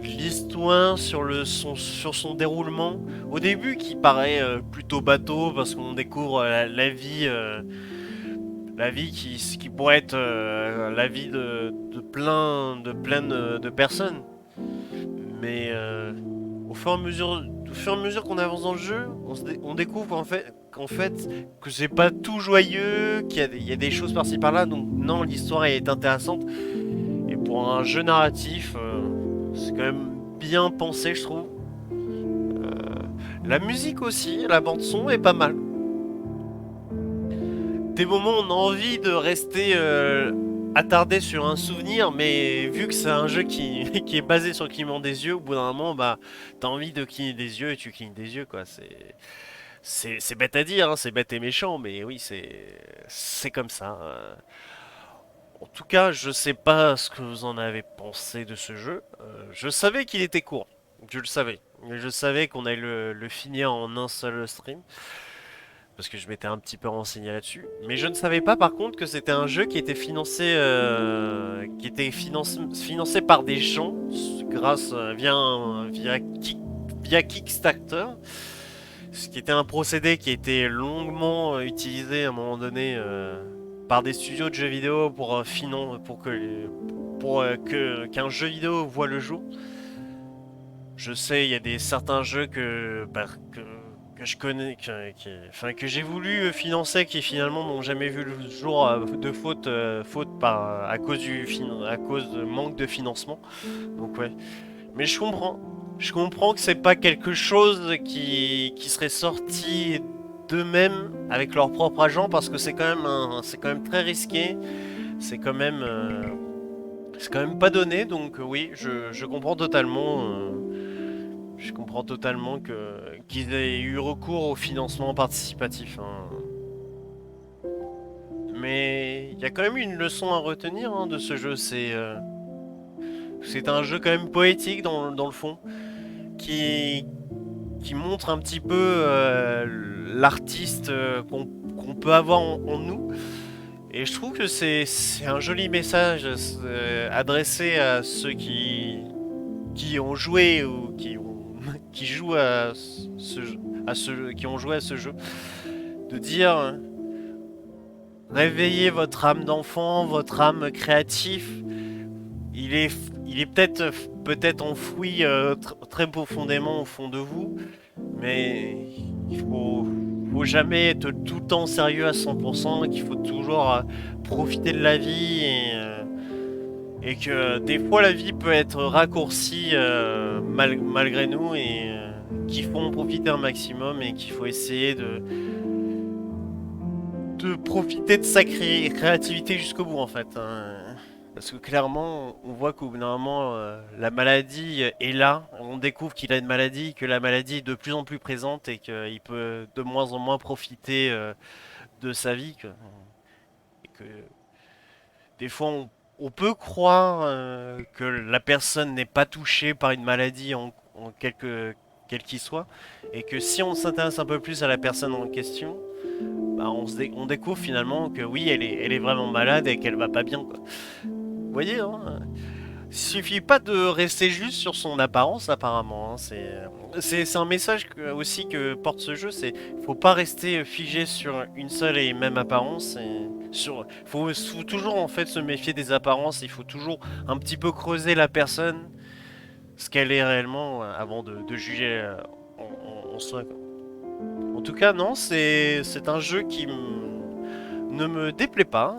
l'histoire, sur son déroulement. Au début, qui paraît plutôt bateau parce qu'on découvre la vie qui pourrait être la vie de plein de personnes. Mais au fur et à mesure qu'on avance dans le jeu, on découvre qu'en fait que c'est pas tout joyeux, qu'il y a des choses par-ci par-là. Donc non, l'histoire est intéressante. Et pour un jeu narratif, c'est quand même bien pensé, je trouve. La musique aussi, la bande son est pas mal. Des moments on a envie de rester attardé sur un souvenir, mais vu que c'est un jeu qui est basé sur le clignement des yeux, au bout d'un moment, bah, t'as envie de cligner des yeux et tu clignes des yeux, quoi. C'est bête à dire, hein, c'est bête et méchant, mais oui, c'est comme ça. En tout cas, je sais pas ce que vous en avez pensé de ce jeu. Je savais qu'il était court, je le savais. Je savais qu'on allait le finir en un seul stream. Parce que je m'étais un petit peu renseigné là-dessus. Mais je ne savais pas par contre que c'était un jeu qui était financé financé par des gens via Kickstarter. Ce qui était un procédé qui a été longuement utilisé à un moment donné par des studios de jeux vidéo pour qu'un jeu vidéo voit le jour. Je sais, il y a certains jeux que je connais, que j'ai voulu financer, qui finalement n'ont jamais vu le jour à cause de manque de financement. Donc ouais, mais je comprends que c'est pas quelque chose qui serait sorti d'eux-mêmes avec leur propre agent parce que c'est quand même très risqué. C'est quand même c'est quand même pas donné, donc oui, je comprends totalement. Je comprends totalement qu'ils aient eu recours au financement participatif, hein. Mais il y a quand même une leçon à retenir hein, de ce jeu. C'est un jeu quand même poétique dans le fond, qui, qui montre un petit peu l'artiste qu'on peut avoir en nous. Et je trouve que c'est un joli message adressé à ceux qui ont joué ou qui jouent qui ont joué à ce jeu. De dire réveillez votre âme d'enfant, votre âme créative. Il est, il est peut-être enfoui très profondément au fond de vous, mais il faut jamais être tout le temps sérieux à 100%, qu'il faut toujours profiter de la vie et que des fois la vie peut être raccourcie malgré nous et qu'il faut en profiter un maximum et qu'il faut essayer de profiter de sa créativité jusqu'au bout en fait, hein. Parce que clairement, on voit qu'au bout d'un moment, la maladie est là. On découvre qu'il a une maladie, que la maladie est de plus en plus présente et qu'il peut de moins en moins profiter de sa vie. Et que des fois, on peut croire que la personne n'est pas touchée par une maladie en quel qu'il soit. Et que si on s'intéresse un peu plus à la personne en question, bah, on découvre finalement que oui, elle est vraiment malade et qu'elle va pas bien, quoi. Vous voyez, hein, il suffit pas de rester juste sur son apparence apparemment, hein. C'est un message aussi que porte ce jeu, c'est faut pas rester figé sur une seule et même apparence. Faut toujours en fait se méfier des apparences, il faut toujours un petit peu creuser la personne, ce qu'elle est réellement avant de juger en soi, quoi. En tout cas non, c'est un jeu qui ne me déplaît pas.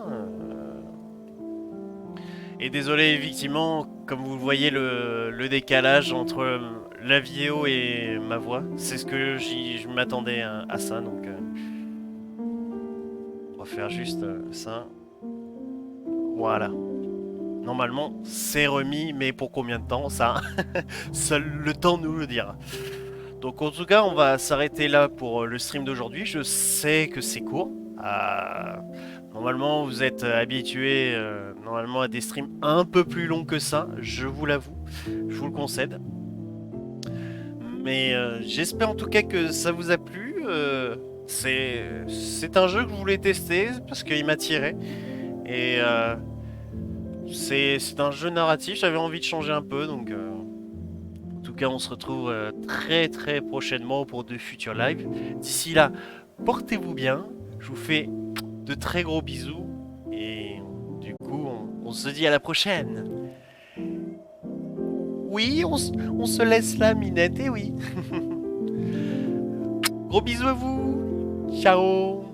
Et désolé, effectivement, comme vous le voyez, le décalage entre la vidéo et ma voix, c'est ce que je m'attendais à ça, donc on va faire juste ça. Voilà. Normalement, c'est remis, mais pour combien de temps, ça, seul le temps nous le dira. Donc en tout cas, on va s'arrêter là pour le stream d'aujourd'hui. Je sais que c'est court. Normalement, vous êtes habitué normalement à des streams un peu plus longs que ça, je vous l'avoue, je vous le concède. Mais j'espère en tout cas que ça vous a plu. C'est un jeu que je voulais tester parce qu'il m'attirait. Et c'est un jeu narratif, j'avais envie de changer un peu. Donc, en tout cas, on se retrouve très très prochainement pour de futurs lives. D'ici là, portez-vous bien. Je vous fais de très gros bisous. Et du coup, on se dit à la prochaine. Oui, on se laisse là, Minette, et oui. Gros bisous à vous. Ciao.